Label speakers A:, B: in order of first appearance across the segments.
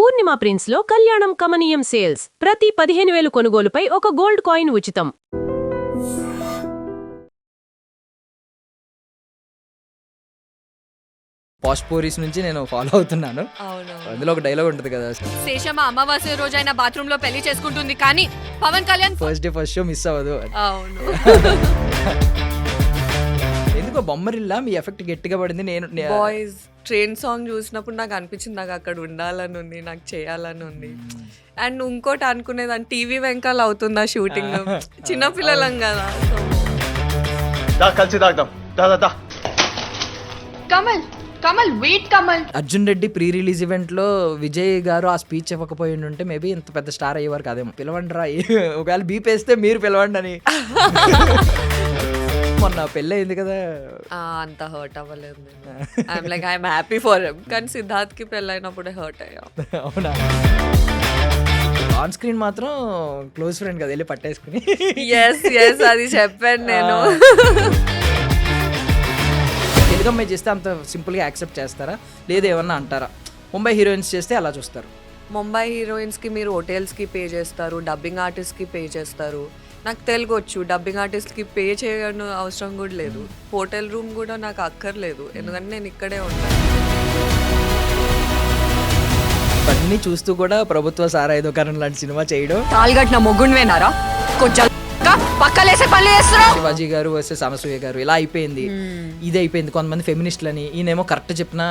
A: పూర్ణిమ ప్రిన్స్లో కళ్యాణం కమనీయం సేల్స్. ప్రతి 15,000 కొనుగోలుపై ఒక గోల్డ్ కాయిన్ ఉచితం.
B: పాస్పోరీస్ నుంచి నేను ఫాలో అవుతున్నాను. అందులో ఒక డైలాగ్ ఉంటుంది కదా,
C: శేషమ్మ అమావాస్య రోజైనా బాత్రూమ్ లో పెళ్లి చేసుకుంటుంది కానీ Pawan Kalyan
B: first day first show miss అవ్వదు.
C: అవును.
B: ఎందుకో బొమ్మరిల్లా మీ ఎఫెక్ట్ గట్టిగా పడింది. నేను
D: బాయ్స్ ట్రైన్ సాంగ్ చూసినప్పుడు నాకు అనిపించింది నాకు అక్కడ ఉండాలని ఉంది, నాకు చేయాలని ఉంది. అండ్ ఇంకోటి అనుకునేదాన్ని టీవీ వెంకాల అవుతుందా షూటింగ్, చిన్నపిల్లలం కదా.
E: కలిసి తాగుదాం.
C: Kamal Kamal wait Kamal.
B: Arjun Reddy pre release event లో విజయ్ గారు ఆ స్పీచ్ ఇవ్వకపోయి ఉంటే మేబీ ఇంత పెద్ద స్టార్ అయ్యేవారు కాదేమో. పిలవండి రా, ఒకవేళ బీపేస్తే మీరు పిలవండి అని. మొన్న పెళ్ళి అయింది కదా,
D: అంత హర్ట్ అవ్వలేదు. I'm like I'm happy for him. కానీ సిద్ధార్థ్ కి పెళ్ళైనప్పుడే హర్ట్ అయ్యా.
B: అవునా? ఆన్ స్క్రీన్ మాత్రం క్లోజ్ ఫ్రెండ్ కదా, వెళ్ళి పట్టేసుకుని
D: ఎస్ ఎస్ అది చెప్పాను నేను.
B: తెలుగు అమ్మాయి చేస్తే అంత సింపుల్గా యాక్సెప్ట్ చేస్తారా, లేదా ఏమన్నా అంటారా? ముంబై హీరోయిన్స్ చేస్తే అలా చూస్తారు.
D: ముంబై హీరోయిన్స్కి మీరు హోటల్స్కి పే చేస్తారు, డబ్బింగ్ ఆర్టిస్ట్కి పే చేస్తారు. నాకు తెలుగు వచ్చు, డబ్బింగ్ ఆర్టిస్ట్కి పే చేయడం అవసరం కూడా లేదు. హోటల్ రూమ్ కూడా నాకు అక్కర్లేదు, ఎందుకంటే నేను ఇక్కడే ఉంటాను.
B: అన్నీ చూస్తూ కూడా ప్రభుత్వ సారా దుకాణం లాంటి సినిమా చేయడం.
C: తాల్గట్న మొగ్గుండేనారా కొంచెం పక్కలేసే పని చేస్తున్నావు.
B: శివాజీ గారు వర్సెస్ అనసూయ గారు ఇలా అయిపోయింది. ఇది అయిపోయింది. కొంతమంది ఫెమినిస్టులని, ఈయనేమో కరెక్ట్ చెప్పినా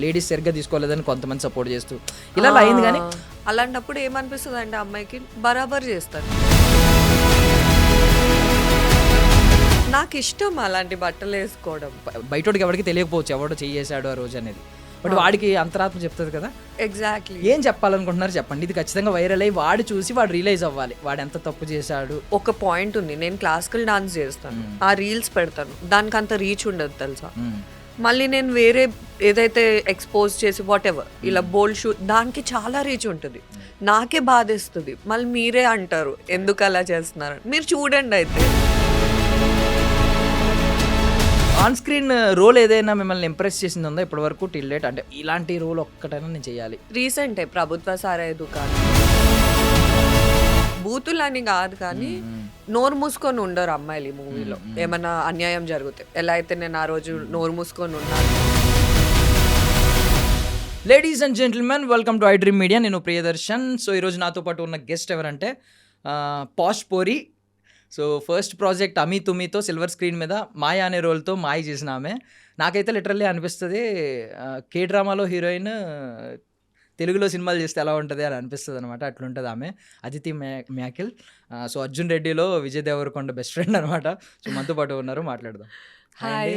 B: లేడీస్ సరిగ్గా తీసుకోలేదని కొంతమంది సపోర్ట్ చేస్తూ ఇలా అయింది. కానీ
D: అలాంటప్పుడు ఏమనిపిస్తుంది అంటే అమ్మాయికి బరాబర్ చేస్తారు. నాకు ఇష్టం అలాంటి బట్టలు వేసుకోవడం.
B: బయటోడికి ఎవరికి తెలియకపోవచ్చు ఎవడో చేసాడు ఆ రోజు అనేది, బట్ వాడికి అంతరాత్మ చెప్తుంది కదా.
D: ఎగ్జాక్ట్లీ.
B: ఏం చెప్పాలనుకుంటున్నారు చెప్పండి. ఇది ఖచ్చితంగా వైరల్ అయ్యి వాడు చూసి వాడు రియలైజ్ అవ్వాలి వాడు ఎంత తప్పు చేశాడు.
D: ఒక పాయింట్ ఉంది, నేను క్లాసికల్ డాన్స్ చేస్తాను, ఆ రీల్స్ పెడతాను, దానికి అంత రీచ్ ఉండదు తెలుసా. మళ్ళీ నేను వేరే ఏదైతే ఎక్స్పోజ్ చేసి వాట్ ఎవర్ ఇలా బోల్డ్ షూ, దానికి చాలా రీచ్ ఉంటుంది. నాకే బాధేస్తుంది. మళ్ళీ మీరే అంటారు ఎందుకు అలా చేస్తున్నారు. మీరు చూడండి అయితే.
B: ఆన్ స్క్రీన్ రోల్ ఏదైనా మిమ్మల్ని ఇంప్రెస్ చేసింది ఉందా ఇప్పటి వరకు టిల్ డేట్? అంటే ఇలాంటి రోల్ ఒక్కటైనా నేను చేయాలి.
D: రీసెంటే ప్రభుత్వ సారాయి దుకాణం. బూతులని కాదు కానీ నోరు మూసుకొని ఉండరు అమ్మాయిలు ఈ మూవీలో. ఏమన్నా అన్యాయం జరుగుతాయి. ఎలా అయితే నేను ఆ రోజు నోరు మూసుకొని ఉన్నాను.
B: Ladies and gentlemen, welcome to I dream media. నేను ప్రియదర్శన్. సో ఈరోజు నాతో పాటు ఉన్న గెస్ట్ ఎవరంటే పాష్ పోరి. సో ఫస్ట్ ప్రాజెక్ట్ అమీ తుమీతో సిల్వర్ స్క్రీన్ మీద మాయ అనే రోల్తో మాయ చేసిన ఆమె. నాకైతే లిటరల్లీ అనిపిస్తుంది కే డ్రామాలో హీరోయిన్ తెలుగులో సినిమాలు చేస్తే ఎలా ఉంటుంది అని అనిపిస్తుంది అనమాట. అట్లుంటుంది ఆమె. అదితి మ్యాకిల్. సో అర్జున్ రెడ్డిలో విజయ్ దేవరకొండ బెస్ట్ ఫ్రెండ్ అనమాట. సో మనతో పాటు ఉన్నారు, మాట్లాడదాం.
D: Hi,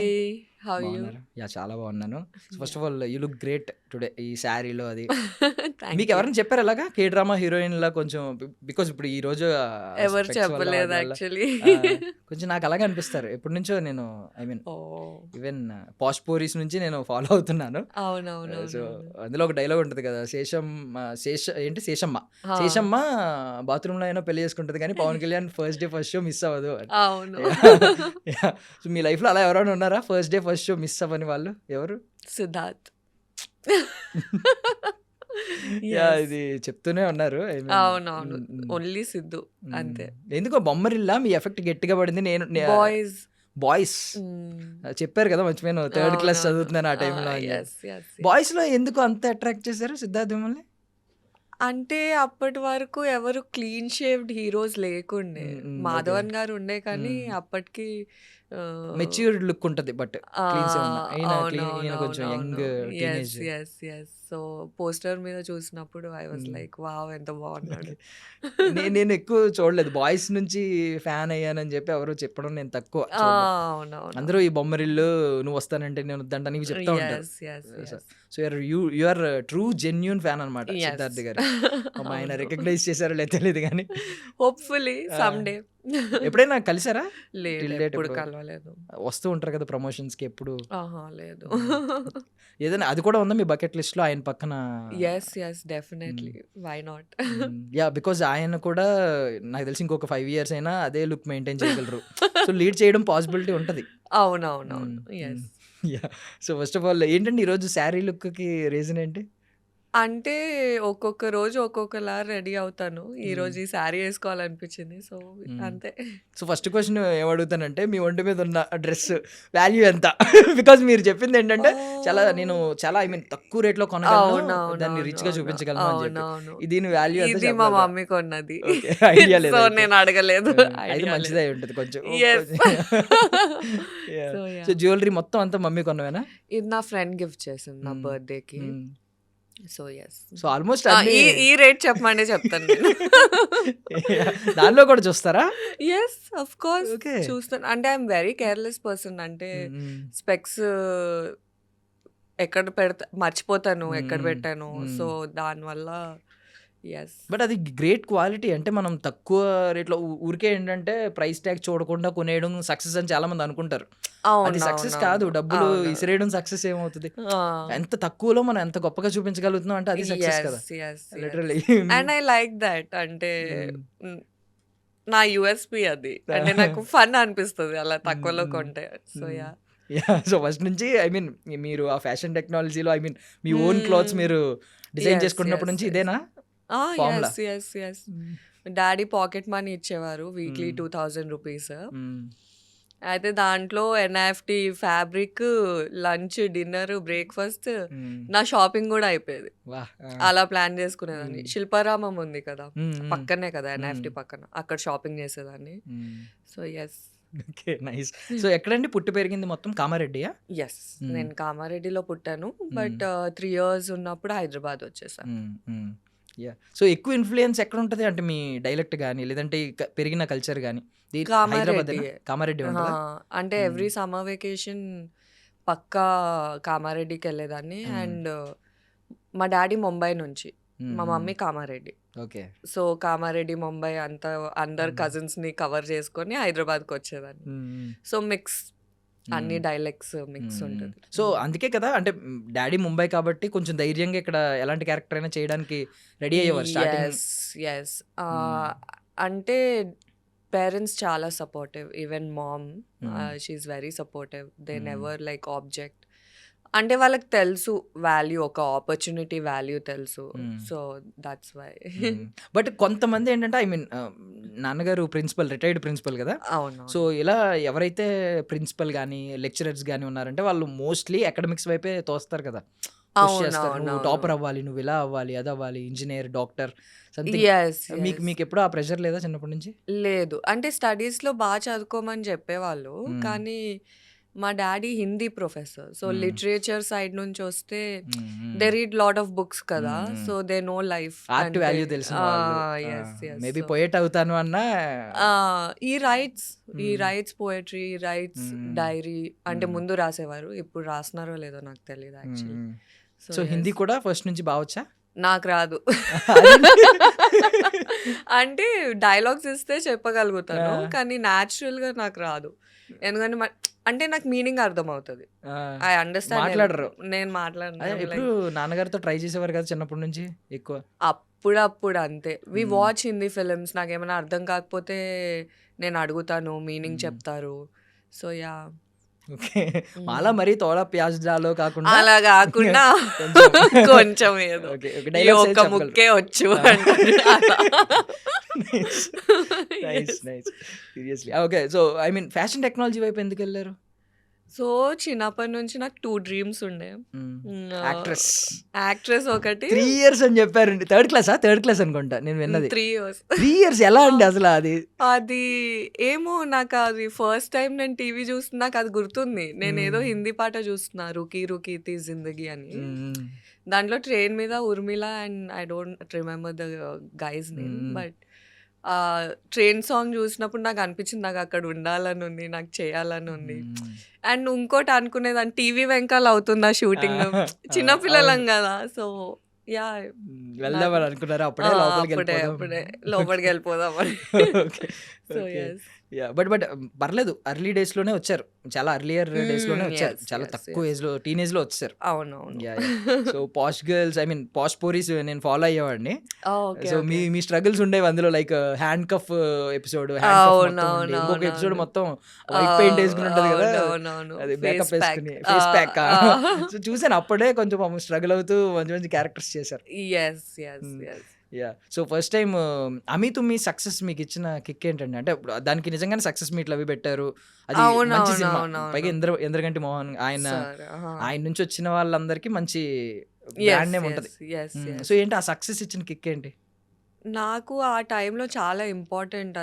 D: how you?
B: యా చాలా బాగున్నాను. First of all you look great today ఈ శారీలో. అది మీకు ఎవరైనా చెప్పారు అలాగా కే డ్రామా హీరోయిన్ లా కొంచెం? బికాస్ ఇప్పుడు ఈ రోజు
D: ఎవరు చెప్పలేదు యాక్చువల్లీ.
B: కొంచెం నాకు అలాగే అనిపిస్తారు ఎప్పటి నుంచో. నేను ఐ మీన్ ఈవెన్ పాష్ పోరీస్ నుంచి నేను ఫాలో అవుతున్నాను.
D: అవునవును.
B: సో అందులో ఒక డైలాగ్ ఉంటుంది కదా, శేషమ్మ బాత్రూమ్ లో అయినా పెళ్లి చేసుకుంటది కానీ Pawan Kalyan first day first show miss అవ్వదు.
D: అవును.
B: సో మీ లైఫ్ లో అలా ఎవరైనా ఉన్నారా first day first show miss అవ్వని వాళ్ళు? ఎవరు?
D: సిద్ధార్థ్.
B: ఇది చెప్తూనే ఉన్నారు.
D: అవునవును, ఓన్లీ సిద్ధు అంతే.
B: ఎందుకో బొమ్మరిల్లా మీ ఎఫెక్ట్ గట్టిగా పడింది. నేను బాయ్స్ చెప్పారు కదా, మర్చిపోయాను, 3rd క్లాస్ చదువుతున్నాను ఆ టైంలో. బాయ్స్ లో ఎందుకు అంత అట్రాక్ట్ చేశారు సిద్ధార్థ్ మిమ్మల్ని?
D: అంటే అప్పటి వరకు ఎవరు క్లీన్ షేవ్డ్ హీరోస్ లేకుండే. మాధవన్ గారు ఉండే కానీ అప్పటికి
B: మెచ్యూర్డ్ లుక్ ఉంటుంది. బట్ కొంచెం యంగ్.
D: సో పోస్టర్ మీద చూసినప్పుడు ఐ వాజ్ లైక్ వావ్ ఎంత బాగున్నాడు.
B: నేను ఎక్కువ చూడలేదు బాయ్స్ నుంచి ఫ్యాన్ అయ్యానని చెప్పి ఎవరో చెప్పడం నేను తక్కువ. అందరూ ఈ బొమ్మరిల్లు నువ్వు వస్తానంటే నేను వద్దంట నీకు చెప్తా ఉంటారు. So you are true genuine fan అనమాట సిద్ధార్థ్ గారు. ఆయన రికగ్నైజ్ చేశారో లేదు తెలియదు కానీ
D: హోప్ఫుల్లీ సమ్డే.
B: ఎప్పుడైనా కలిసారా?
D: లేదు, కలవలేదు.
B: వస్తూ ఉంటారు కదా ప్రమోషన్స్ కి ఎప్పుడు?
D: లేదు.
B: ఏదైనా అది కూడా ఉందా మీ బకెట్ లిస్ట్ లో ఆయన పక్కన?
D: yes definitely, why not.
B: Yeah, because ఆయన కూడా నాకు తెలిసి ఇంకొక 5 years అయినా అదే లుక్ మెయింటైన్ చేయగలరు. సో లీడ్ చేయడం పాసిబిలిటీ ఉంటుంది.
D: అవునవునవును.
B: Yeah. So first of all ఏంటంటే ఈరోజు శారీ లుక్ కి రీజన్ ఏంటి?
D: అంటే ఒక్కొక్క రోజు ఒక్కొక్కలా రెడీ అవుతాను. ఈ రోజు ఈ శారీ వేసుకోవాలనిపించింది. సో అంతే.
B: సో ఫస్ట్ క్వశ్చన్ ఏమడుగుతానంటే మీ ఒంటి మీద ఉన్న డ్రెస్ వాల్యూ ఎంత? బికాజ్ మీరు చెప్పింది ఏంటంటే చాలా ఐ మీన్ తక్కువ రేట్లో కొనగలను, దాన్ని రిచ్ గా చూపించగలను అని చెప్పి.
D: అవునవును.
B: దీని వాల్యూ ఎంత
D: ఇది మా
B: చెప్పగలరా?
D: మమ్మీ కొన్నది.
B: ఐడియా లేదు
D: సో
B: అయితే.
D: నేను అడగలేదు.
B: అయితే
D: Idea
B: మంచిదే
D: లేదు.
B: ఉంటుంది కొంచెం.
D: Yes. So, yeah.
B: So jewellery మొత్తం అంతా మమ్మీ కొన్నవేనా?
D: ఇది నా ఫ్రెండ్ గిఫ్ట్ చేసింది నా బర్త్డేకి. So yes.
B: సో ఆల్మోస్ట్
D: ఈ రేట్ చెప్పమంటే చెప్తాను నేను.
B: దానిలో కూడా చూస్తారా?
D: Yes of course
B: Okay.
D: చూస్తాను. అంటే ఐఎమ్ వెరీ కేర్లెస్ పర్సన్. అంటే స్పెక్స్ ఎక్కడ పెడతా మర్చిపోతాను ఎక్కడ పెట్టాను. సో దానివల్ల ఎస్.
B: బట్ అది గ్రేట్ క్వాలిటీ. అంటే మనం తక్కువ రేట్లో ఊరికే ఏంటంటే ప్రైస్ ట్యాగ్ చూడకుండా కొనేయడం సక్సెస్ అని చాలా మంది అనుకుంటారు. అది సక్సెస్ కాదు. డబ్బులు ఇసిరేయడం సక్సెస్ ఏమవుతుంది? ఎంత తక్కువలో మనం ఎంత గొప్పగా చూపించగలుగుతున్నాం అంటే అది సక్సెస్ కదా. Literally.
D: And I like that. అంటే నా యుఎస్పి అది. అంటే నాకు ఫన్ అనిపిస్తుంది అలా తక్కువలో కొంటే. So yeah.
B: సో ఫస్ట్ నుంచి ఐ మీన్ మీరు ఆ ఫ్యాషన్ టెక్నాలజీలో ఐ మీన్ మీ ఓన్ క్లాత్స్ మీరు డిజైన్
D: Yes,
B: చేసుకున్నప్పటి
D: yes,
B: నుంచి
D: yes.
B: ఇదేనా formula?
D: Yes. Daddy pocket money ఇచ్చేవారు వీక్లీ 2000 రూపీస్. అయితే దాంట్లో NFT, fabric, lunch, dinner, breakfast, నా షాపింగ్ కూడా అయిపోయేది.
B: వా
D: అలా ప్లాన్ చేసుకునేదాన్ని. శిల్పారామం ఉంది కదా పక్కనే కదా ఎన్ఎఫ్టి పక్కన, అక్కడ షాపింగ్ చేసేదాన్ని. So yes.
B: Okay nice. So ఎక్కడండి పుట్టి పెరిగింది మొత్తం? కామారెడ్డియా?
D: ఎస్. నేను కామారెడ్డిలో పుట్టాను. బట్ 3 years ఉన్నప్పుడు హైదరాబాద్ వచ్చేసాను.
B: యా. సో ఎక్కువ ఇన్ఫ్లుయెన్స్ ఎక్కడ ఉంటుంది? అంటే మీ డైలెక్ట్ కానీ లేదంటే పెరిగిన కల్చర్ కానీ
D: కామారెడ్డి.
B: కామారెడ్డి ఉంటుందా?
D: అంటే ఎవ్రీ సమ్మర్ వెకేషన్ పక్కా కామారెడ్డికి వెళ్ళేదాన్ని. అండ్ మా డాడీ ముంబై నుంచి, మా mummy Kamareddy.
B: Okay.
D: So Kamareddy, Mumbai అంతా అందరు కజిన్స్ ని కవర్ చేసుకొని హైదరాబాద్కి వచ్చేదాన్ని. సో మిక్స్, అన్ని డైలెక్ట్స్ మిక్స్ ఉంటుంది.
B: సో అందుకే కదా అంటే డాడీ ముంబై కాబట్టి కొంచెం ధైర్యంగా ఇక్కడ ఎలాంటి క్యారెక్టర్ అయినా చేయడానికి రెడీ అయ్యేవారు స్టార్టింగ్.
D: ఎస్. అంటే పేరెంట్స్ చాలా supportive. Even mom she's very supportive. They never like object. అంటే వాళ్ళకి తెలుసు వాల్యూ, ఒక ఆపర్చునిటీ వాల్యూ తెలుసు. So that's why.
B: బట్ కొంతమంది ఏంటంటే ఐ మీన్ నాన్నగారు ప్రిన్సిపల్, రిటైర్డ్ ప్రిన్సిపల్ కదా.
D: అవును.
B: సో ఇలా ఎవరైతే ప్రిన్సిపల్ కానీ లెక్చరర్స్ కానీ ఉన్నారంటే వాళ్ళు మోస్ట్లీ అకాడమిక్స్ వైపే తోస్తారు కదా. నువ్వు టాపర్ అవ్వాలి, నువ్వు ఇలా అవ్వాలి, అది అవ్వాలి, ఇంజనీర్, డాక్టర్ సంథింగ్. మీకు ఎప్పుడు ఆ ప్రెషర్ లేదా చిన్నప్పటి నుంచి?
D: లేదు. అంటే స్టడీస్ లో బాగా చదువుకోమని చెప్పేవాళ్ళు. కానీ మా daddy Hindi professor. So literature side నుంచి వస్తే they read lot of books కదా. So they know life
B: art value తెలిసిన మేబీ పోయెట్ అవుతాను అన్నా.
D: ఈ రైట్స్ పోయట్రీ, రైట్స్ డైరీ అంటే ముందు రాసేవారు. ఇప్పుడు రాస్తున్నారో లేదో నాకు తెలియదు యాక్చువల్లీ.
B: సో హిందీ కూడా ఫస్ట్ నుంచి బావచ్చా?
D: నాకు రాదు. అంటే డైలాగ్స్ ఇస్తే చెప్పగలుగుతాను కానీ న్యాచురల్ గా నాకు రాదు. ఎందుకంటే అంటే నాకు మీనింగ్ అర్థం అవుతుంది. I understand.
B: మాట్లాడరు?
D: నేను మాట్లాడను.
B: ఎప్పుడు నాన్నగారితో ట్రై చేసేవారు కదా చిన్నప్పటి నుంచి ఎక్కువ?
D: అప్పుడప్పుడు అంతే. We watch Hindi films. నాకేమైనా అర్థం కాకపోతే నేను అడుగుతాను, మీనింగ్ చెప్తారు. So yeah.
B: ఓకే. అలా మరీ తోడా ప్యాజ్ డాలో కాకుండా
D: అలా కాకుండా కొంచెం ఏదో ఒక ముక్కే వచ్చు.
B: Seriously. Okay. So I mean fashion technology వైపు ఎందుకు వెళ్ళారు?
D: సో చిన్నప్పటి నుంచి నాకు 2 డ్రీమ్స్ ఉండే.
B: యాక్ట్రెస్
D: ఒకటి
B: 3 years అని చెప్పారండి. థర్డ్ క్లాస్ అనుకుంటా నేను విన్నది.
D: 3 years.
B: 3 years ఎలా అండి అసలు?
D: అది ఏమో నాకు అది ఫస్ట్ టైం నేను టీవీ చూస్తున్నా, నాకు అది గుర్తుంది. నేను ఏదో హిందీ పాట చూస్తున్నా, రుకీ రుకీ తీ జిందగీ అని. దాంట్లో ట్రైన్ మీద Urmila and I don't remember the guys name. But train song చూసినప్పుడు నాకు అనిపించింది నాకు అక్కడ ఉండాలని ఉంది, నాకు చేయాలని ఉంది. అండ్ ఇంకోటి అనుకునేదాన్ని టీవీ వెంకాల అవుతుందా షూటింగ్, చిన్నపిల్లలం కదా. సో యా
B: వెళ్దామని అనుకున్నారా? అప్పుడే
D: లోపలికి వెళ్ళిపోదామని. So yes.
B: బట్ పర్లేదు ఎర్లీ డేస్‌లోనే వచ్చారు. చాలా ఎర్లియర్ డేస్‌లోనే వచ్చారు.
D: yes,
B: చాలా
D: yes,
B: తక్కువ
D: yes.
B: ఏజ్‌లో టీనేజ్‌లో వచ్చేసారు.
D: అవునవును.
B: Yeah! So, posh girls I mean posh పోరీస్ నేను ఫాలో అయ్యేవాడిని.
D: ఓకే.
B: So,
D: okay.
B: మీ స్ట్రగుల్స్ ఉండేవి అందులో like handcuff episode, handcuff మొత్తం ఉండి, ఇంకొక ఎపిసోడ్
D: అవునవునవునవును.
B: మొత్తం వైట్ పెయింట్ ఏసుకొని ఉంటది కదా!
D: అవునవునవును.
B: అది
D: ఫేస్
B: మేకప్
D: ప్యాక్.
B: ఏసుకొని ఫేస్ ప్యాక్.
D: ఆ!
B: సో, చూసాను అప్పుడే కొంచెం పాపం స్ట్రగుల్ అవుతూ మంచి మంచి క్యారెక్టర్స్ చేశారు.
D: Yes. Yes.
B: Hmm.
D: Yes.
B: Yeah! So, first time 'Ami Thumi' success మీకిచ్చిన కిక్ ఏంటండి? అంటే ఇప్పుడు దానికి నిజంగానే సక్సెస్ మీట్లు అవి పెట్టారు. అది మంచి సినిమా. పైగా
D: అవునవునవునవును.
B: ఇంద్రగంటి మోహన్
D: సార్. ఆహా!
B: ఆయన నుంచి వచ్చిన వాళ్ళందరికీ మంచి
D: యెస్.
B: బ్రాండ్ నేమ్ ఉంటది.
D: యెస్. యెస్.
B: So,
D: yes.
B: ఏంటి ఆ సక్సెస్ ఇచ్చిన కిక్ ఏంటి?
D: నాకు ఆ టైంలో చాలా ఇంపార్టెంట్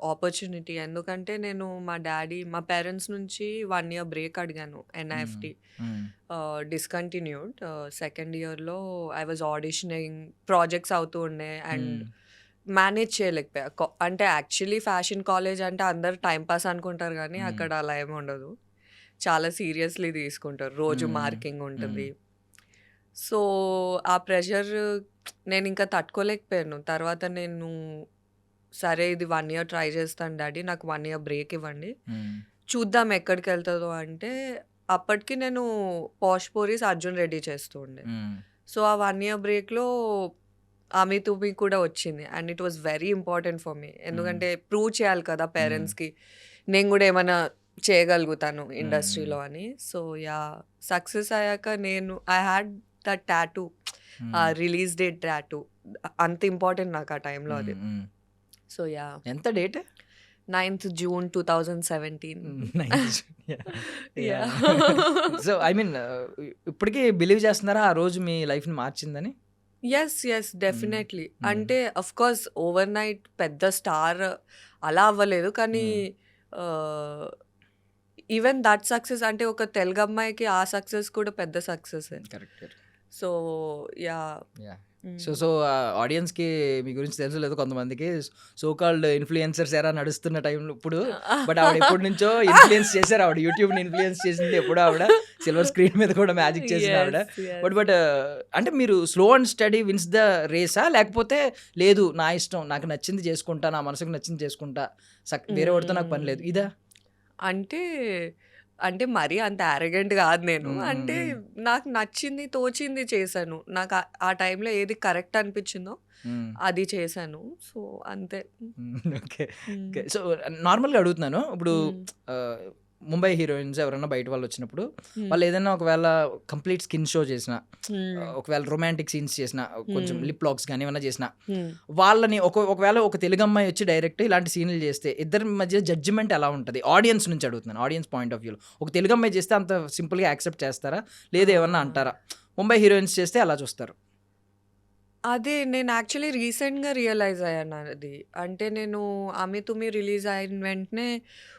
D: ఆపర్చునిటీ. ఎందుకంటే నేను మా పేరెంట్స్ నుంచి 1 ఇయర్ బ్రేక్ అడిగాను
B: హ్మ్.
D: ఎన్ఐఎఫ్‌టి.
B: హ్మ్.
D: డిస్కంటిన్యూడ్. సెకండ్ ఇయర్‌లో ఐ వాస్ ఆడిషనింగ్, ప్రాజెక్ట్స్ అవుతూ ఉండే అండ్
B: హ్మ్.
D: మేనేజ్ చేయలేకపోయా. అంటే యాక్చువల్లీ ఫ్యాషన్ కాలేజ్ అంటే అందరూ టైమ్ పాస్ అనుకుంటారు గానీ,
B: హ్మ్.
D: అక్కడ అలా ఏమి ఉండదు. చాలా సీరియస్‌లీ తీసుకుంటారు. రోజు
B: హ్మ్.
D: మార్కింగ్
B: హ్మ్.
D: ఉంటుంది. సో, ఆ ప్రెషర్ నేనింకా తట్టుకోలేకపోయాను. తర్వాత నేను సరే ఇది 1 ఇయర్ ట్రై చేస్తాను డాడీ. నాకు 1 ఇయర్ బ్రేక్ ఇవ్వండి.
B: హ్మ్.
D: చూద్దాం ఎక్కడికెళ్తదో అంటే, అప్పటికి నేను 'పాష్ పోరీస్' 'అర్జున్ రెడ్డి' చేస్తూ ఉండే.
B: హ్మ్.
D: సో, ఆ 1 ఇయర్ బ్రేక్‌లో 'అమీ తుమ్మి' కూడా వచ్చింది. And it was very important for me.
B: హ్మ్.
D: ఎందుకంటే ప్రూవ్ చేయాలి కదా
B: హ్మ్.
D: పేరెంట్స్‌కి. నేను గూడా ఏమన్నా చేయగలుగుతాను
B: హ్మ్.
D: ఇండస్ట్రీలో అని. So, yeah! సక్సెస్ అయ్యాక I had that tattoo.
B: Hmm.
D: Release date tattoo. అంత ఇంపార్టెంట్ నాకు ఆ టైంలో అది.
B: హ్మ్.
D: So, yeah!
B: ఎంత date?
D: 9th June 2017.
B: Nice. Yeah!
D: Yeah!
B: So, I mean ఇప్పటికి బిలీవ్ చేస్తున్నారా ఆ రోజు మీ లైఫ్‌ని మార్చిందని?
D: Yes. Yes.
B: Hmm.
D: Definitely.
B: Hmm.
D: అంటే ఆఫ్‌కోర్స్ ఓవర్‌నైట్ పెద్ద స్టార్ అలా అవ్వలేదు. కానీ
B: హ్మ్.
D: ఆహ్, ఈవెన్ దట్ సక్సెస్ అంటే ఒక తెలుగమ్మాయికి ఆ సక్సెస్ కూడా పెద్ద సక్సెసే.
B: కరెక్ట్.
D: So, yeah!
B: యాహ్!
D: హ్మ్.
B: సో, ఆడియన్స్‌కి మీ గురించి తెలుసో లేదో కొంతమందికి సో కాల్డ్ ఇన్‌ఫ్లుయెన్సర్స్ ఎరా నడుస్తున్న టైంలో ఇప్పుడు బట్ ఆవిడ ఎప్పటినుంచో ఇన్‌ఫ్లుయెన్స్ చేశారు ఆవిడ. యూట్యూబ్‌ని ఇన్‌ఫ్లుయెన్స్ చేసింది ఎప్పుడో ఆవిడ. సిల్వర్ స్క్రీన్ మీద కూడా మ్యాజిక్ చేసిన ఆవిడ.
D: యెస్. యెస్.
B: బట్ అంటే మీరు slow and steady wins the రేసా? లేకపోతే లేదు నా ఇష్టం. నాకు నచ్చింది చేసుకుంటా. నా మనసుకు నచ్చింది చేసుకుంటా. వేరేవాడితో నాకు పని లేదు. ఇదా?
D: అంటే, అంటే మరీ అంత యారగెంట్ గాదు నేను.
B: హ్మ్. హ్మ్.
D: అంటే
B: హ్మ్.
D: నాకు నచ్చింది, తోచింది చేశాను. నాకు ఆ టైంలో ఏది కరెక్ట్ అనిపించిందో
B: హ్మ్.
D: అది చేశాను. సో, అంతే.
B: ఓకే.
D: హ్మ్.
B: ఓకే. సో, నార్మల్‌గా అడుగుతున్నాను. ఇప్పుడు
D: హ్మ్.
B: ఆహ్, ముంబై హీరోయిన్స్ ఎవరైనా బయట వాళ్ళొచ్చినప్పుడు
D: హ్మ్.
B: వాళ్ళు ఏదైనా ఒకవేళ కంప్లీట్ స్కిన్ షో చేసినా,
D: హ్మ్.
B: ఒకవేళ రొమాంటిక్ సీన్స్ చేసినా, కొంచెం
D: హ్మ్.
B: లిప్ లాక్స్ గాని ఏమన్నా చేసినా,
D: హ్మ్.
B: వాళ్ళని ఒకవేళ ఒక తెలుగు అమ్మాయి వచ్చి డైరెక్ట్ ఇలాంటి సీన్‌లు చేస్తే ఇద్దరి మధ్య జడ్జిమెంట్ ఎలా ఉంటది? ఆడియన్స్ నుంచి అడుగుతున్నాను. ఆడియన్స్ పాయింట్ ఆఫ్ వ్యూలో. ఒక తెలుగు అమ్మాయి చేస్తే అంత సింపుల్‌గా యాక్సెప్ట్ చేస్తారా? లేదా ఏమన్నా
D: ఆ!
B: అంటారా? ముంబై హీరోయిన్స్ చేస్తే ఎలా చూస్తారు?
D: అదే నేను యాక్చువల్లీ రీసెంట్‌గా రియలైజ్ అయ్యాను అది. అంటే నేను 'అమి తుమ్మి' రిలీజ్ అయిన వెంటనే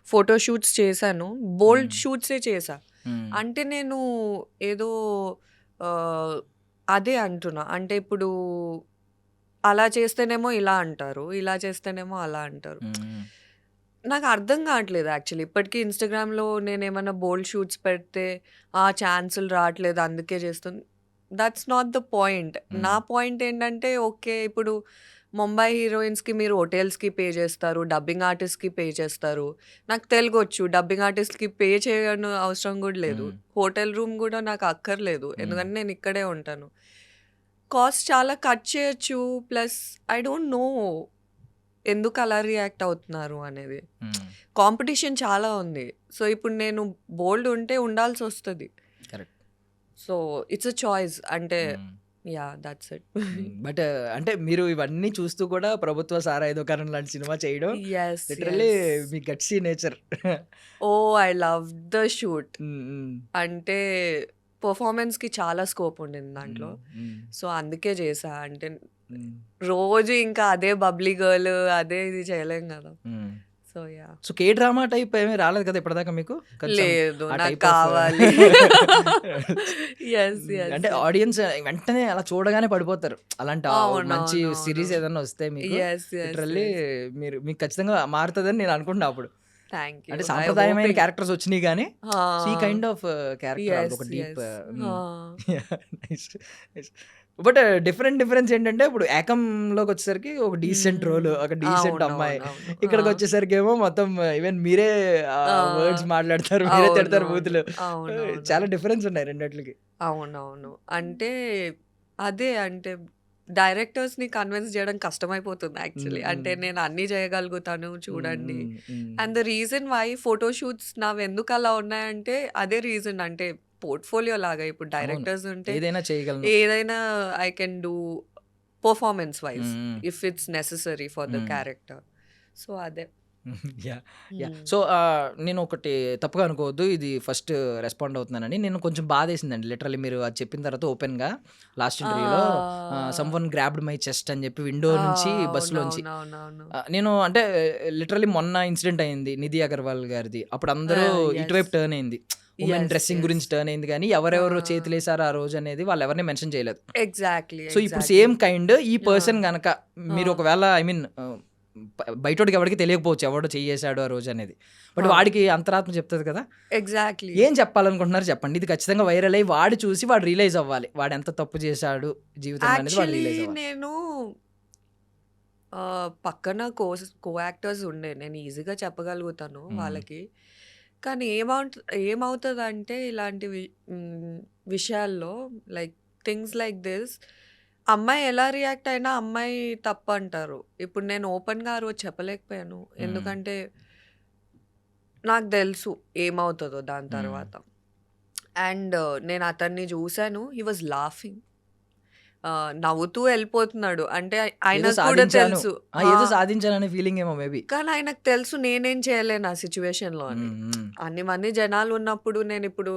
D: ఫోటో షూట్స్ చేశాను. బోల్డ్
B: హ్మ్.
D: షూట్సే చేశా.
B: హ్మ్.
D: అంటే నేను ఏదో ఆహ్, అదే అంటున్నా. అంటే ఇప్పుడు అలా చేస్తేనేమో ఇలా అంటారు. ఇలా చేస్తేనేమో అలా అంటారు.
B: హ్మ్.
D: నాకు అర్థం కావట్లేదు యాక్చువల్లీ. ఇప్పటికి ఇన్‌స్టాగ్రామ్‌లో నేనేమన్నా బోల్డ్ షూట్స్ పెడితే, ఛాన్సులు రావట్లేదు అందుకే చేస్తుంది. That's not the point. నా
B: హ్మ్.
D: పాయింట్ ఏంటంటే, ఓకే. ఇప్పుడు ముంబై హీరోయిన్స్‌కి మీరు హోటల్స్‌కి పే చేస్తారు. డబ్బింగ్ ఆర్టిస్ట్‌కి పే చేస్తారు. నాకు తెలుగొచ్చు. డబ్బింగ్ ఆర్టిస్ట్‌కి పే చేయని అవసరం కూడా లేదు.
B: హ్మ్.
D: హోటల్ రూమ్ కూడా నాకు అక్కర్లేదు.
B: హ్మ్.
D: ఎందుకంటే నేను ఇక్కడే ఉంటాను. కాస్ట్ చాలా కట్ చేయొచ్చు. ప్లస్ ఐ డోంట్ నో ఎందుకు అలా రియాక్ట్ అవుతున్నారు అనేది.
B: హ్మ్.
D: కాంపిటీషన్ చాలా ఉంది. సో, ఇప్పుడు నేను బోల్డ్ ఉంటే ఉండాల్సొస్తది.
B: Correct.
D: So, it's a choice. అంటే
B: hmm.
D: Yeah! That's it.
B: But అంటే మీరు ఇవన్నీ చూస్తూ కూడా 'ప్రభుత్వ సారాయి దుకాణం' లాంటి సినిమా చేయడం
D: yes.
B: Literally
D: yes.
B: Me gutsy nature.
D: Oh! I loved the shoot.
B: హ్మ్. హ్మ్.
D: అంటే పెర్ఫార్మన్స్‌కి చాలా స్కోప్ ఉండింది దాంట్లో.
B: హ్మ్. హ్మ్.
D: సో, అందుకే చేశా. అంటే
B: హ్మ్.
D: రోజు ఇంకా అదే బబ్లీ గర్ల్ అదే ఇది చేయలేం గదా!
B: హ్మ్.
D: So, yeah!
B: So, K drama type ఏమీ రాలేదు కదా ఇప్పటిదాకా మీకు? కొంచెం
D: లేదు.
B: ఆ
D: నాకు
B: టైప్ ఆఫ్
D: కావాలి. యెస్. యెస్.
B: అంటే
D: యెస్.
B: ఆడియన్స్ వెంటనే అలా చూడగానే పడిపోతారు. అలాంటి మంచి
D: అవునవునవును.
B: సీరీస్ ఏదన్నా వస్తే మీకు
D: యెస్. యెస్.
B: Literally
D: yes.
B: మీకు ఖచ్చితంగా మారుతదని నేను అనుకుంటున్నా అప్పుడు.
D: Thank you.
B: అంటే
D: ఐ హోప్
B: సాంప్రదాయమైన క్యారెక్టర్స్ వచ్చినియి గానీ, సో, ఈ
D: ఆ!
B: కైండ్ ఆఫ్ క్యారెక్టర్ ఆళ్ళది
D: యెస్.
B: ఒక డీప్
D: యెస్. ఆ!
B: Yeah! Nice. Nice. But difference ఏంటంటే ఇప్పుడు ఏకంలోకి వచ్చేసరికి ఒక డీసెంట్ రోల్, ఒక డీసెంట్ అమ్మాయి.
D: అవునవునవును.
B: ఇక్కడికి వచ్చేసరికి ఏమో మొత్తం ఈవెన్ మీరే వర్డ్స్ మాట్లాడతారు, మీరే తిడతారు బూతులు.
D: అవునవును.
B: చాలా డిఫరెన్స్ ఉన్నాయి రెండిట్లకి.
D: అవునవును. అంటే అదే అంటే డైరెక్టర్స్‌ని కన్విన్స్ చేయడం కష్టమైపోతుంది యాక్చువల్లీ. అంటే నేను అన్నీ చేయగలుగుతాను చూడండి. And the reason why photo shoots నావెందుకు అలా ఉన్నాయంటే అదే రీజన్. అంటే పోర్ట్‌ఫోలియో లాగా ఇప్పుడు డైరెక్టర్స్ ఉంటే
B: ఏదైనా చేయగలను.
D: ఏదైనా I can do performance wise
B: hmm.
D: If it's necessary for the
B: hmm.
D: Character. So అదే.
B: Yeah yeah
D: hmm.
B: సో నేను ఒకటి తప్పుగా అనుకోవద్దు, ఇది ఫస్ట్ రెస్పాండ్ అవుతున్నానని. నేను కొంచెం బాధేసిందండి లిటరల్లీ మీరు అది చెప్పిన తర్వాత ఓపెన్గా లాస్ట్ ఇంటర్వ్యూలో some one grabbed my chest అని చెప్పి విండో నుంచి బస్సులోంచి.
D: అవునవునవును.
B: నేను అంటే లిటరల్లీ మొన్న ఇన్సిడెంట్ అయింది నిధి అగర్వాల్ గారిది. అప్పుడు అందరూ ఇటువైపు
D: yes.
B: టర్న్ అయింది, ఉమెన్
D: Yes,
B: డ్రెస్సింగ్
D: yes.
B: గురించి టర్న్ అయింది, కానీ ఎవరెవరు
D: Ah.
B: చేతులేసారు ఆ రోజు అనేది వాళ్ళు ఎవరిని మెన్షన్ చేయలేదు.
D: ఎగ్జాక్ట్లీ.
B: సో ఇప్పుడు సేమ్ కైండ్ ఈ పర్సన్ గనక మీరు
D: Ah.
B: ఒకవేళ ఐ మీన్ బయటోడికి ఎవరికి తెలియకపోవచ్చు ఎవడో చేసాడు ఆ రోజు అనేది, బట్
D: Ah.
B: వాడికి అంతరాత్మ చెప్తుంది కదా.
D: ఎగ్జాక్ట్లీ.
B: ఏం చెప్పాలనుకుంటున్నారు చెప్పండి, ఇది ఖచ్చితంగా వైరల్ అయ్యి వాడు చూసి వాడు రియలైజ్ అవ్వాలి వాడు ఎంత తప్పు చేశాడు జీవితంలో అనేది వాడు రియలైజ్
D: యాక్చువల్లీ
B: అవ్వాలి.
D: నేను పక్కన కో యాక్టర్స్ ఉండే, నేను ఈజీగా చెప్పగలుగుతాను వాళ్ళకి. కానీ ఏమవుతుందంటే ఇలాంటి విషయాల్లో లైక్ థింగ్స్ లైక్ దిస్, అమ్మాయి ఎలా రియాక్ట్ అయినా అమ్మాయి తప్పు అంటారు. ఇప్పుడు నేను ఓపెన్గా ఆ రోజు చెప్పలేకపోయాను, ఎందుకంటే నాకు తెలుసు ఏమవుతుందో దాని తర్వాత. అండ్ నేను అతన్ని చూశాను, హీ వాజ్ లాఫింగ్, నవ్వుతూ వెళ్ళిపోతున్నాడు. అంటే
B: ఏదో
D: ఆయనకు కూడా
B: సాధించాను,
D: తెలుసు,
B: ఏదో సాధించాలనే ఫీలింగ్ ఏమో మేబీ.
D: కానీ ఆయనకు తెలుసు నేనేం చేయలేను ఆ సిచ్యువేషన్లో అని. అన్ని మంది జనాలు ఉన్నప్పుడు నేను ఇప్పుడు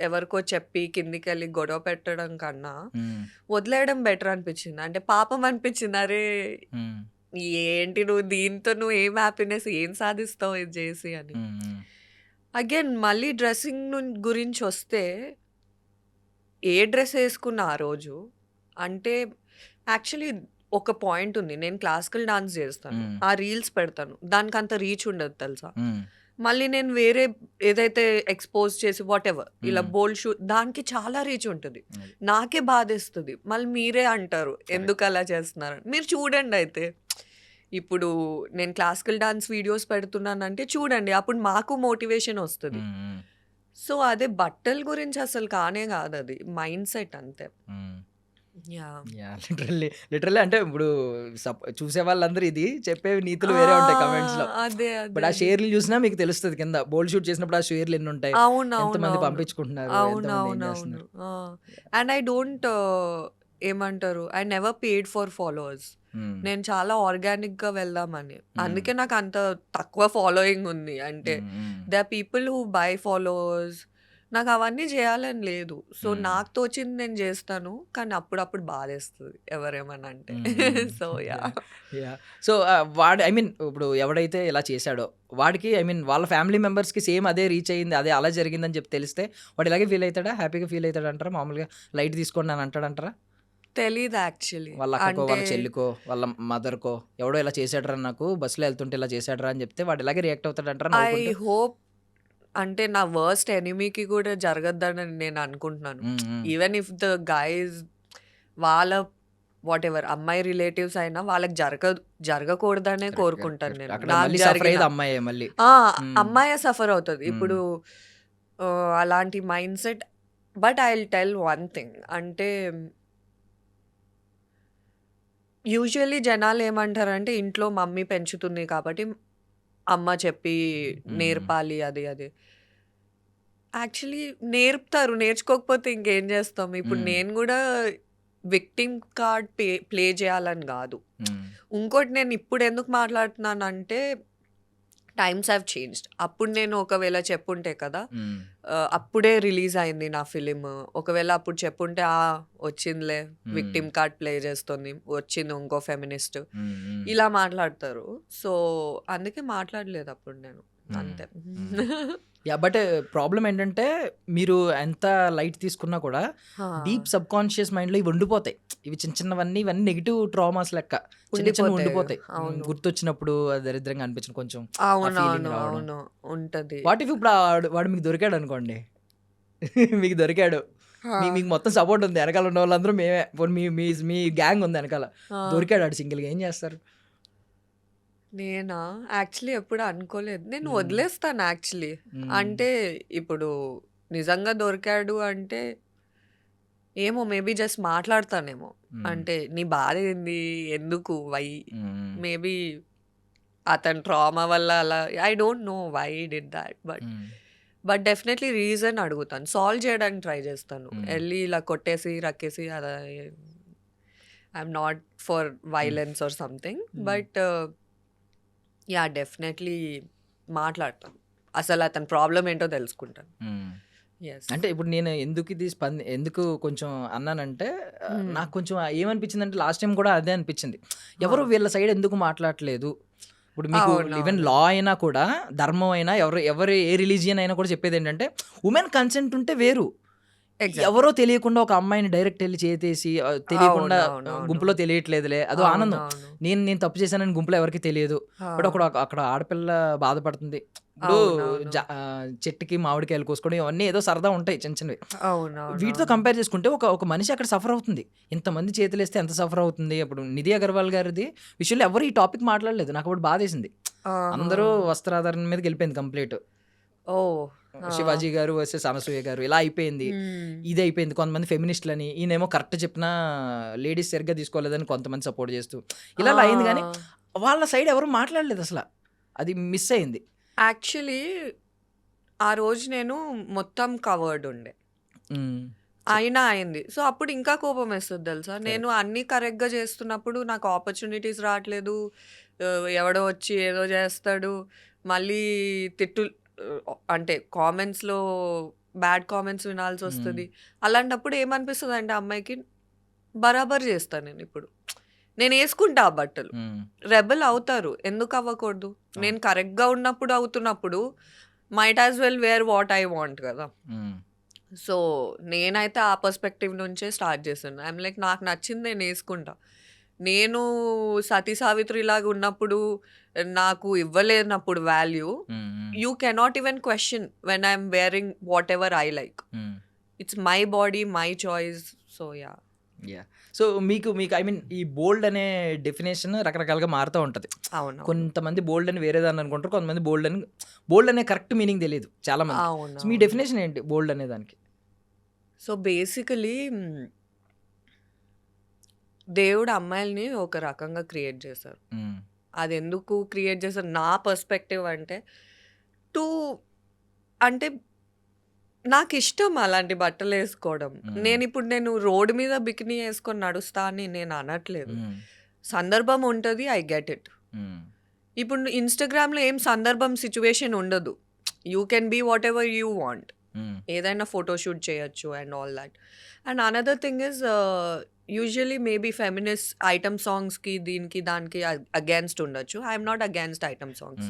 D: ఎవరికో చెప్పి కిందికి వెళ్ళి గొడవ పెట్టడం కన్నా వదిలేయడం బెటర్ అనిపించింది. అంటే పాపం అనిపించింది, అరే ఏంటి నువ్వు దీంతో నువ్వు ఏం హ్యాపీనెస్ ఏం సాధిస్తావు ఇది చేసి అని. అగైన్ మళ్ళీ డ్రెస్సింగ్ గురించి వస్తే, ఏ డ్రెస్ వేసుకున్నా ఆ రోజు అంటే యాక్చువల్లీ ఒక పాయింట్ ఉంది, నేను క్లాసికల్ డాన్స్ చేస్తాను, ఆ రీల్స్ పెడతాను, దానికి అంత రీచ్ ఉండదు తెలుసా. మళ్ళీ నేను వేరే ఏదైతే ఎక్స్పోజ్ చేసి వాట్ ఎవర్ ఇలా బోల్డ్ షూట్ దానికి చాలా రీచ్ ఉంటుంది, నాకే బాధేస్తుంది. మళ్ళీ మీరే అంటారు ఎందుకు అలా చేస్తున్నారు. మీరు చూడండి అయితే, ఇప్పుడు నేను క్లాసికల్ డాన్స్ వీడియోస్ పెడుతున్నానంటే చూడండి, అప్పుడు మాకు మోటివేషన్ వస్తుంది. సో అదే బట్టల గురించి అసలు కానే కాదు, అది మైండ్ సెట్ అంతే.
B: లిటరల్లీ అంటే ఇప్పుడు చూసే వాళ్ళందరూ ఇది చెప్పే నీతులు వేరే ఉంటాయి కమెంట్స్ లో,
D: అదే
B: బట్ ఆ షేర్లు చూసినా మీకు తెలుస్తుంది కింద బోల్డ్ షూట్ చేసినప్పుడు ఆ షేర్లు ఎన్ని ఉంటాయి, ఎంతమంది పంపించుకుంటున్నారు, ఎంతమంది ఏం చేస్తున్నారు.
D: అండ్ ఐ డోంట్ ఏమంటారు, I never paid for followers. నేను చాలా ఆర్గానిక్ గా వెళ్దామని, అందుకే నాకు అంత తక్కువ ఫాలోయింగ్ ఉంది. అంటే they are people who buy followers, నాకు అవన్నీ చేయాలని లేదు. సో నాకు తోచింది నేను చేస్తాను, కానీ అప్పుడప్పుడు బాధేస్తుంది ఎవరేమన్నా అంటే. సో యా
B: సో వాడు ఐ మీన్ ఇప్పుడు ఎవడైతే ఇలా చేశాడో వాడికి ఐ మీన్ వాళ్ళ ఫ్యామిలీ మెంబర్స్కి సేమ్ అదే రీచ్ అయ్యింది, అదే అలా జరిగిందని చెప్పి తెలిస్తే వాడు ఇలాగే ఫీల్ అవుతాడా, హ్యాపీగా ఫీల్ అవుతాడు అంటారా, మామూలుగా లైట్ తీసుకోండి అని అంటాడంటారా?
D: తెలీదు యాక్చువల్లీ.
B: వాళ్ళ అక్కకో వాళ్ళ చెల్లికో వాళ్ళ మదర్కో ఎవడో ఇలా చేశాడరా, నాకు బస్సులో వెళ్తుంటే ఇలా చేశాడరా అని చెప్తే వాడు ఇలాగే రియాక్ట్ అవుతాడు అంటారా?
D: ఐ హోప్ అంటే నా వర్స్ట్ ఎనిమీకి కూడా జరగద్దని నేను అనుకుంటున్నాను. ఈవెన్ ఇఫ్ ద గైస్ వాళ్ళ వాట్ ఎవర్ అమ్మాయి రిలేటివ్స్ అయినా వాళ్ళకి జరగకూడదనే కోరుకుంటాను నేను. అమ్మాయి సఫర్ అవుతుంది ఇప్పుడు అలాంటి mind set. But I will tell one thing, అంటే యూజువల్లీ జనాలు ఏమంటారంటే ఇంట్లో మమ్మీ పెంచుతుంది కాబట్టి అమ్మ చెప్పి నేర్పాలి అది అది. యాక్చువల్లీ నేర్పుతారు, నేర్చుకోకపోతే ఇంకేం చేస్తాం. ఇప్పుడు నేను కూడా విక్టిమ్ కార్డ్ ప్లే చేయాలని కాదు. ఇంకోటి నేను ఇప్పుడు ఎందుకు మాట్లాడుతున్నానంటే టైమ్స్ హ్యావ్ చేంజ్డ్. అప్పుడు నేను ఒకవేళ చెప్పుంటే కదా, అప్పుడే రిలీజ్ అయింది నా ఫిలిం, ఒకవేళ అప్పుడు చెప్పుంటే వచ్చిందిలే విక్టిమ్ కార్డ్ ప్లే చేస్తుంది, వచ్చింది ఇంకో ఫెమినిస్ట్, ఇలా మాట్లాడతారు. సో అందుకే మాట్లాడలేదు అప్పుడు నేను, అంతే.
B: యా బట్ ప్రాబ్లం ఏంటంటే మీరు ఎంత లైట్ తీసుకున్నా కూడా డీప్ సబ్ కాన్షియస్ మైండ్లో ఇవి ఉండిపోతాయి. ఇవి చిన్న చిన్నవన్నీ ఇవన్నీ నెగిటివ్ ట్రామాస్ లెక్క చిన్న ఉండిపోతాయి. గుర్తొచ్చినప్పుడు దరిద్రంగా అనిపించిన కొంచెం
D: ఉంటది.
B: వాట్ ఇఫ్ ఇప్పుడు వాడు మీకు దొరికాడు అనుకోండి, మీకు దొరికాడు మీకు మొత్తం సపోర్ట్ ఉంది, వెనకాల ఉన్న వాళ్ళందరూ మేమే, పోనీ మీ గ్యాంగ్ ఉంది వెనకాల. దొరికాడు ఆడు సింగిల్గా, ఏం చేస్తారు?
D: నేనా యాక్చువల్లీ ఎప్పుడు అనుకోలేదు, నేను వదిలేస్తాను యాక్చువల్లీ. అంటే ఇప్పుడు నిజంగా దొరికాడు అంటే ఏమో మేబీ జస్ట్ మాట్లాడతానేమో, అంటే నీ బాధ ఏంది, ఎందుకు, వై, మేబీ అతని ట్రామా వల్ల అలా, I don't know why did that, but definitely reason అడుగుతాను, సాల్వ్ చేయడానికి ట్రై చేస్తాను. వెళ్ళి ఇలా కొట్టేసి రక్కేసి అలా, I'm not for violence or something, but yeah definitely మాట్లాడతాను, అసలు అతని ప్రాబ్లం ఏంటో తెలుసుకుంటాను.
B: అంటే ఇప్పుడు నేను ఎందుకు కొంచెం అన్నానంటే, నాకు కొంచెం ఏమనిపించింది అంటే, లాస్ట్ టైం కూడా అదే అనిపించింది, ఎవరు వీళ్ళ సైడ్ ఎందుకు మాట్లాడలేదు. ఇప్పుడు మీకు ఈవెన్ లా అయినా కూడా, ధర్మం అయినా, ఎవరు ఏ రిలీజియన్ అయినా కూడా చెప్పేది ఏంటంటే, ఉమెన్ కన్సెంట్ ఉంటే వేరు. ఎవరో తెలియకుండా ఒక అమ్మాయిని డైరెక్ట్ వెళ్ళి చేతేసి తెలియకుండా గుంపులో తెలియట్లేదులే, అదో ఆనందం. నేను తప్పు చేశానని గుంపులో ఎవరికి తెలియదు, బట్ అక్కడ ఆడపిల్ల బాధపడుతుంది. ఇప్పుడు చెట్టుకి మామిడికాయలు కోసుకోవడం ఇవన్నీ ఏదో సరదా ఉంటాయి చిన్న చిన్నవి, వీటితో కంపేర్ చేసుకుంటే ఒక మనిషి అక్కడ సఫర్ అవుతుంది. ఇంతమంది చేతులు వేస్తే ఎంత సఫర్ అవుతుంది. ఇప్పుడు నిధి అగర్వాల్ గారిది విషయంలో ఎవరు ఈ టాపిక్ మాట్లాడలేదు, నాకు అప్పుడు బాధేసింది. అందరూ వస్త్రాధారణ మీదకి వెళ్ళిపోయింది కంప్లీట్. శివాజీ గారు వర్సెస్ అనసూయ గారు ఇలా అయిపోయింది, ఇది అయిపోయింది. కొంతమంది ఫెమినిస్టులని, ఈయనేమో కరెక్ట్ చెప్పినా లేడీస్ సరిగ్గా తీసుకోలేదని కొంతమంది సపోర్ట్ చేస్తూ ఇలా అయింది. కానీ వాళ్ళ సైడ్ ఎవరు మాట్లాడలేదు అసలు, అది మిస్ అయింది.
D: యాక్చువల్లీ ఆ రోజు నేను మొత్తం కవర్డ్ ఉండే, అయినా అయింది. సో అప్పుడు ఇంకా కోపం వేస్తుంది తెలుసా. నేను అన్నీ కరెక్ట్గా చేస్తున్నప్పుడు నాకు ఆపర్చునిటీస్ రావట్లేదు, ఎవడో వచ్చి ఏదో చేస్తాడు, మళ్ళీ అంటే కామెంట్స్లో బ్యాడ్ కామెంట్స్ వినాల్సి వస్తుంది. అలాంటప్పుడు ఏమనిపిస్తుంది అంటే అమ్మాయికి బరాబర్ చేస్తాను నేను. ఇప్పుడు నేను వేసుకుంటా ఆ బట్టలు, రెబల్ అవుతారు, ఎందుకు అవ్వకూడదు. నేను కరెక్ట్గా అవుతున్నప్పుడు might as well wear what I want కదా. సో నేనైతే ఆ పర్స్పెక్టివ్ నుంచే స్టార్ట్ చేశాను. ఐఎమ్ లైక్ నాకు నచ్చింది నేను వేసుకుంటా. నేను సతీ సావిత్రి లాగా ఉన్నప్పుడు నాకు ఇవ్వలేనప్పుడు value, you cannot even question when I'm wearing whatever I like. It's my body, my choice. So yeah.
B: So మీకు ఐ మీన్ ఈ బోల్డ్ అనే డెఫినేషన్ రకరకాలుగా మారుతూ ఉంటుంది.
D: అవును,
B: కొంతమంది బోల్డ్ అని వేరే దాన్ని అనుకుంటారు, కొంతమంది బోల్డ్ అనే కరెక్ట్ మీనింగ్ తెలియదు చాలా మంది.
D: అవును.
B: మీ డెఫినేషన్ ఏంటి బోల్డ్ అనే దానికి?
D: సో బేసికలీ దేవుడు అమ్మాయిల్ని ఒక రకంగా క్రియేట్ చేశారు. అది ఎందుకు క్రియేట్ చేశారు నా పర్స్పెక్టివ్ అంటే, అంటే నాకు ఇష్టం అలాంటి బట్టలు వేసుకోవడం. నేను రోడ్డు మీద బికినీ వేసుకొని నడుస్తా అని నేను అనట్లేదు. సందర్భం ఉంటుంది, ఐ గెట్ ఇట్. ఇప్పుడు ఇన్స్టాగ్రామ్లో ఏం సందర్భం సిచ్యువేషన్ ఉండదు. You can be whatever you want, ఏదైనా ఫోటోషూట్ చేయొచ్చు and all that. And another thing is usually maybe feminist item సాంగ్స్కి దీనికి దానికి అగేన్స్ట్ ఉండొచ్చు. I'm not against item songs.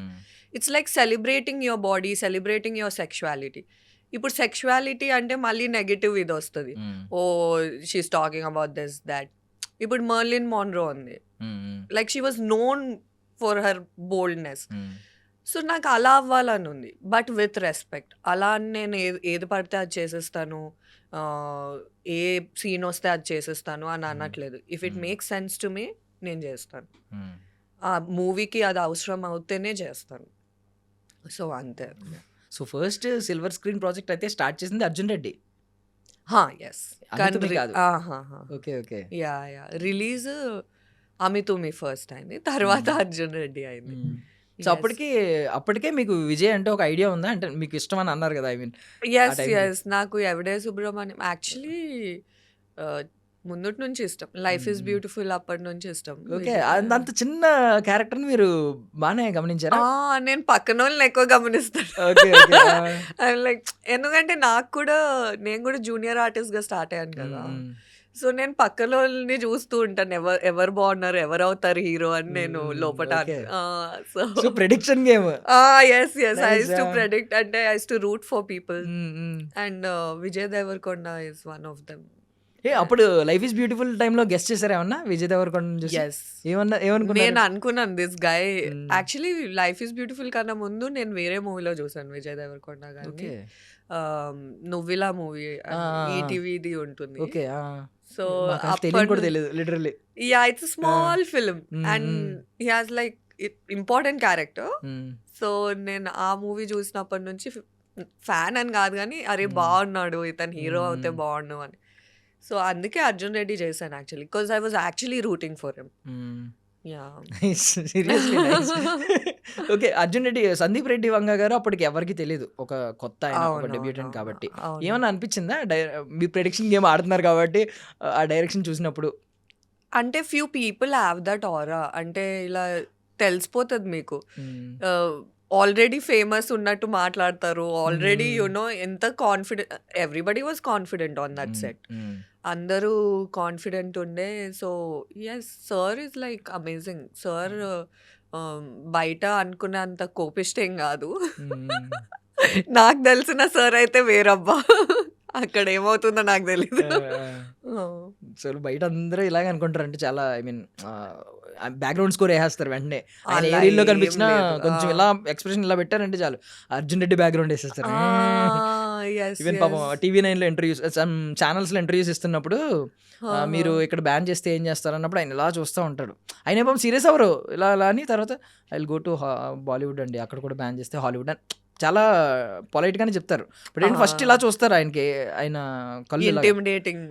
D: It's like celebrating your body, celebrating your sexuality. ఇప్పుడు sexuality అంటే మళ్ళీ negative ఇది వస్తుంది, oh she's talking about this that. ఇప్పుడు మర్లిన్ మాన్రో ఉంది, like she was known for her boldness. So నాకు అలా అవ్వాలని ఉంది, బట్ విత్ రెస్పెక్ట్. అలా అని నేను ఏది పడితే అది చేసేస్తాను, ఏ సీన్ వస్తే అది చేసేస్తాను అని అనట్లేదు. If it makes sense to me నేను చేస్తాను, ఆ మూవీకి అది అవసరం అవుతేనే చేస్తాను. సో అంతే.
B: So first silver screen project అయితే స్టార్ట్ చేసింది Arjun Reddy.
D: Yes,
B: okay okay.
D: Yeah release Ami Thumi first అయింది, తర్వాత అర్జున్ రెడ్డి అయింది.
B: సో అప్పటికే మీకు విజయ్ అంటే ఒక ఐడియా ఉందా? అంటే మీకు ఇష్టం అని అన్నారు కదా, ఐ మీన్.
D: ఎస్ నాకు ఎవడే సుబ్రహ్మణ్యం యాక్చువల్లీ ముందు నుంచి ఇష్టం. లైఫ్ ఈజ్ బ్యూటిఫుల్ అప్పటి నుంచి ఇష్టం.
B: ఓకే, అంత చిన్న క్యారెక్టర్ మీరు బాగానే గమనించారా?
D: నేను పక్కన వాళ్ళని ఎక్కువ గమనిస్తాను. లైక్ ఎందుకంటే నేను కూడా జూనియర్ ఆర్టిస్ట్ గా స్టార్ట్ అయ్యాను కదా. సో నేను పక్కన వాళ్ళని చూస్తూ ఉంటాను, ఎవరు బాగున్నారు, ఎవరు అవుతారు హీరో అని నేను లోపల.
B: So prediction game.
D: Yes I used to predict, అంటే I used to root for people. And Vijay Deverakonda is one of them.
B: అప్పుడు లైఫ్ ఈజ్ బ్యూటిఫుల్ టైంలో గెస్ట్ చేశారా ఏమన్నా విజయ్ దేవరకొండ?
D: నేను అనుకున్నాను this guy. Actually life is beautiful కన్నా ముందు నేను వేరే మూవీలో చూసాను విజయ్ దేవరకొండ గారిని. నువ్విలా మూవీ
B: ఆ.
D: ఈటీవీది ఉంటుంది.
B: ఓకే.
D: సో
B: తెలియదు కూడా తెలియదు literally.
D: It's small film and he has like important character. So నేను ఆ మూవీ చూసినప్పటి నుంచి ఫ్యాన్ అని కాదు కానీ అరే బాగున్నాడు ఇతను హీరో అవుతే బాగుండు అని. సో అందుకే అర్జున్ రెడ్డి చేశాను actually, because I was actually rooting for him. Yeah
B: seriously nice. Okay, Arjun Reddy, Sandeep Reddy Vanga garu అప్పటికి ఎవరికి తెలియదు, ఒక కొత్త ఆయన, ఒక డెబ్యూటెంట్ కాబట్టి. ఏమన్నా అనిపించిందా మీ ప్రెడిక్షన్ గేమ్ ఆడుతున్నారు కాబట్టి ఆ డైరెక్షన్ చూసినప్పుడు?
D: అంటే few people have that aura, అంటే ఇలా తెలిసిపోతుంది మీకు. ఆల్రెడీ ఫేమస్ ఉన్నట్టు మాట్లాడతారు, ఆల్రెడీ యునో ఎంత confident, everybody was confident on that set, అందరూ కాన్ఫిడెంట్ ఉండే. So yes, sir is like amazing. Sir బయట అనుకున్నంత కోపిష్ట ఏం కాదు. నాకు తెలిసిన సార్ అయితే వేరబ్బా, అక్కడ ఏమవుతుందో నాకు తెలీదు.
B: సో బయట అందరూ ఇలాగ అనుకుంటారు, అంటే చాలా ఐ మీన్ బ్యాక్గ్రౌండ్ స్కోర్ వేసేస్తారు వెంటనే. ఆయన ఏ రీల్లో కనిపించినా కొంచెం ఇలా ఎక్స్ప్రెషన్ ఇలా పెట్టారంటే చాలు అర్జున్ రెడ్డి బ్యాక్గ్రౌండ్ వేసేస్తారు. ఈవెన్ పాపం TV9 లో ఇంటర్వ్యూస్, ఛానల్స్ లో ఇంటర్వ్యూస్ ఇస్తున్నప్పుడు మీరు ఇక్కడ బ్యాన్ చేస్తే ఏం చేస్తారు అన్నప్పుడు ఆయన ఇలా చూస్తూ ఉంటాడు. ఆయన పాపం సీరియస్ అవ్వరు, ఇలా అలా అని తర్వాత I will go to Bollywood అండి, అక్కడ కూడా బ్యాన్ చేస్తే హాలీవుడ్ అని చాలా పొలైట్ గానే చెప్తారు. బట్ ఏంటి ఫస్ట్ ఇలా చూస్తారు ఆయనకి, ఆయన కళ్ళు
D: ఇంటిమిడేటింగ్.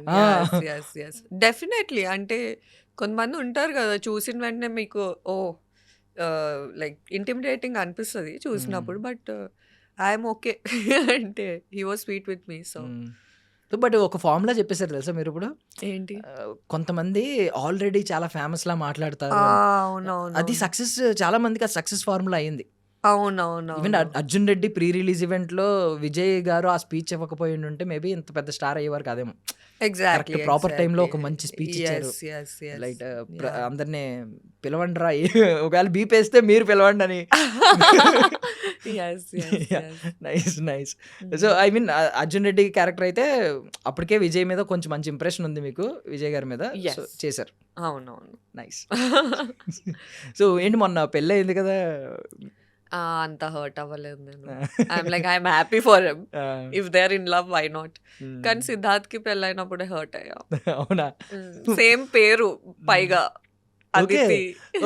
D: డెఫినెట్లీ, అంటే కొంతమంది ఉంటారు కదా చూసిన వెంటనే మీకు లైక్ ఇంటిమిడేటింగ్ అనిపిస్తుంది చూసినప్పుడు, బట్ ఐఎమ్ ఓకే. అంటే he was sweet with me. So
B: but ఒక ఫార్ములా చెప్పేశారు తెలుసా మీరు ఇప్పుడు?
D: ఏంటి?
B: కొంతమంది ఆల్రెడీ చాలా ఫేమస్ లా మాట్లాడతారు,
D: అవునవును,
B: అది సక్సెస్, చాలా మందికి అది సక్సెస్ ఫార్ములా అయింది.
D: అవునవును.
B: Even Arjun Reddy pre release event లో విజయ్ గారు ఆ స్పీచ్ ఇవ్వకపోయి ఉంటే మేబీ ఇంత పెద్ద స్టార్ అయ్యేవారు కాదేమో.
D: ఎగ్జాక్ట్లీ,
B: ప్రాపర్ టైమ్ లో ఒక మంచి స్పీచ్ ఇచ్చారు. లైక్ అందరినీ పిలవండి రా, ఒకవేళ బీప్ వేస్తే మీరు పిలవండి అని. Nice nice. So I mean Arjun Reddy character అయితే అప్పటికే విజయ్ మీద కొంచెం మంచి ఇంప్రెషన్ ఉంది మీకు, విజయ్ గారి మీద చేశారు.
D: అవునవును,
B: నైస్. సో ఏంటి మొన్న పెళ్ళి అయింది కదా,
D: అంత హర్ట్ అవ్వలేదు నేను. I'm like I'm happy for him, if they are in love why not. కానీ సిద్ధార్థ్ కి పెళ్ళైనప్పుడే హర్ట్ అయ్యా.
B: అవునా?
D: సేమ్ పేరు పైగా అదితి.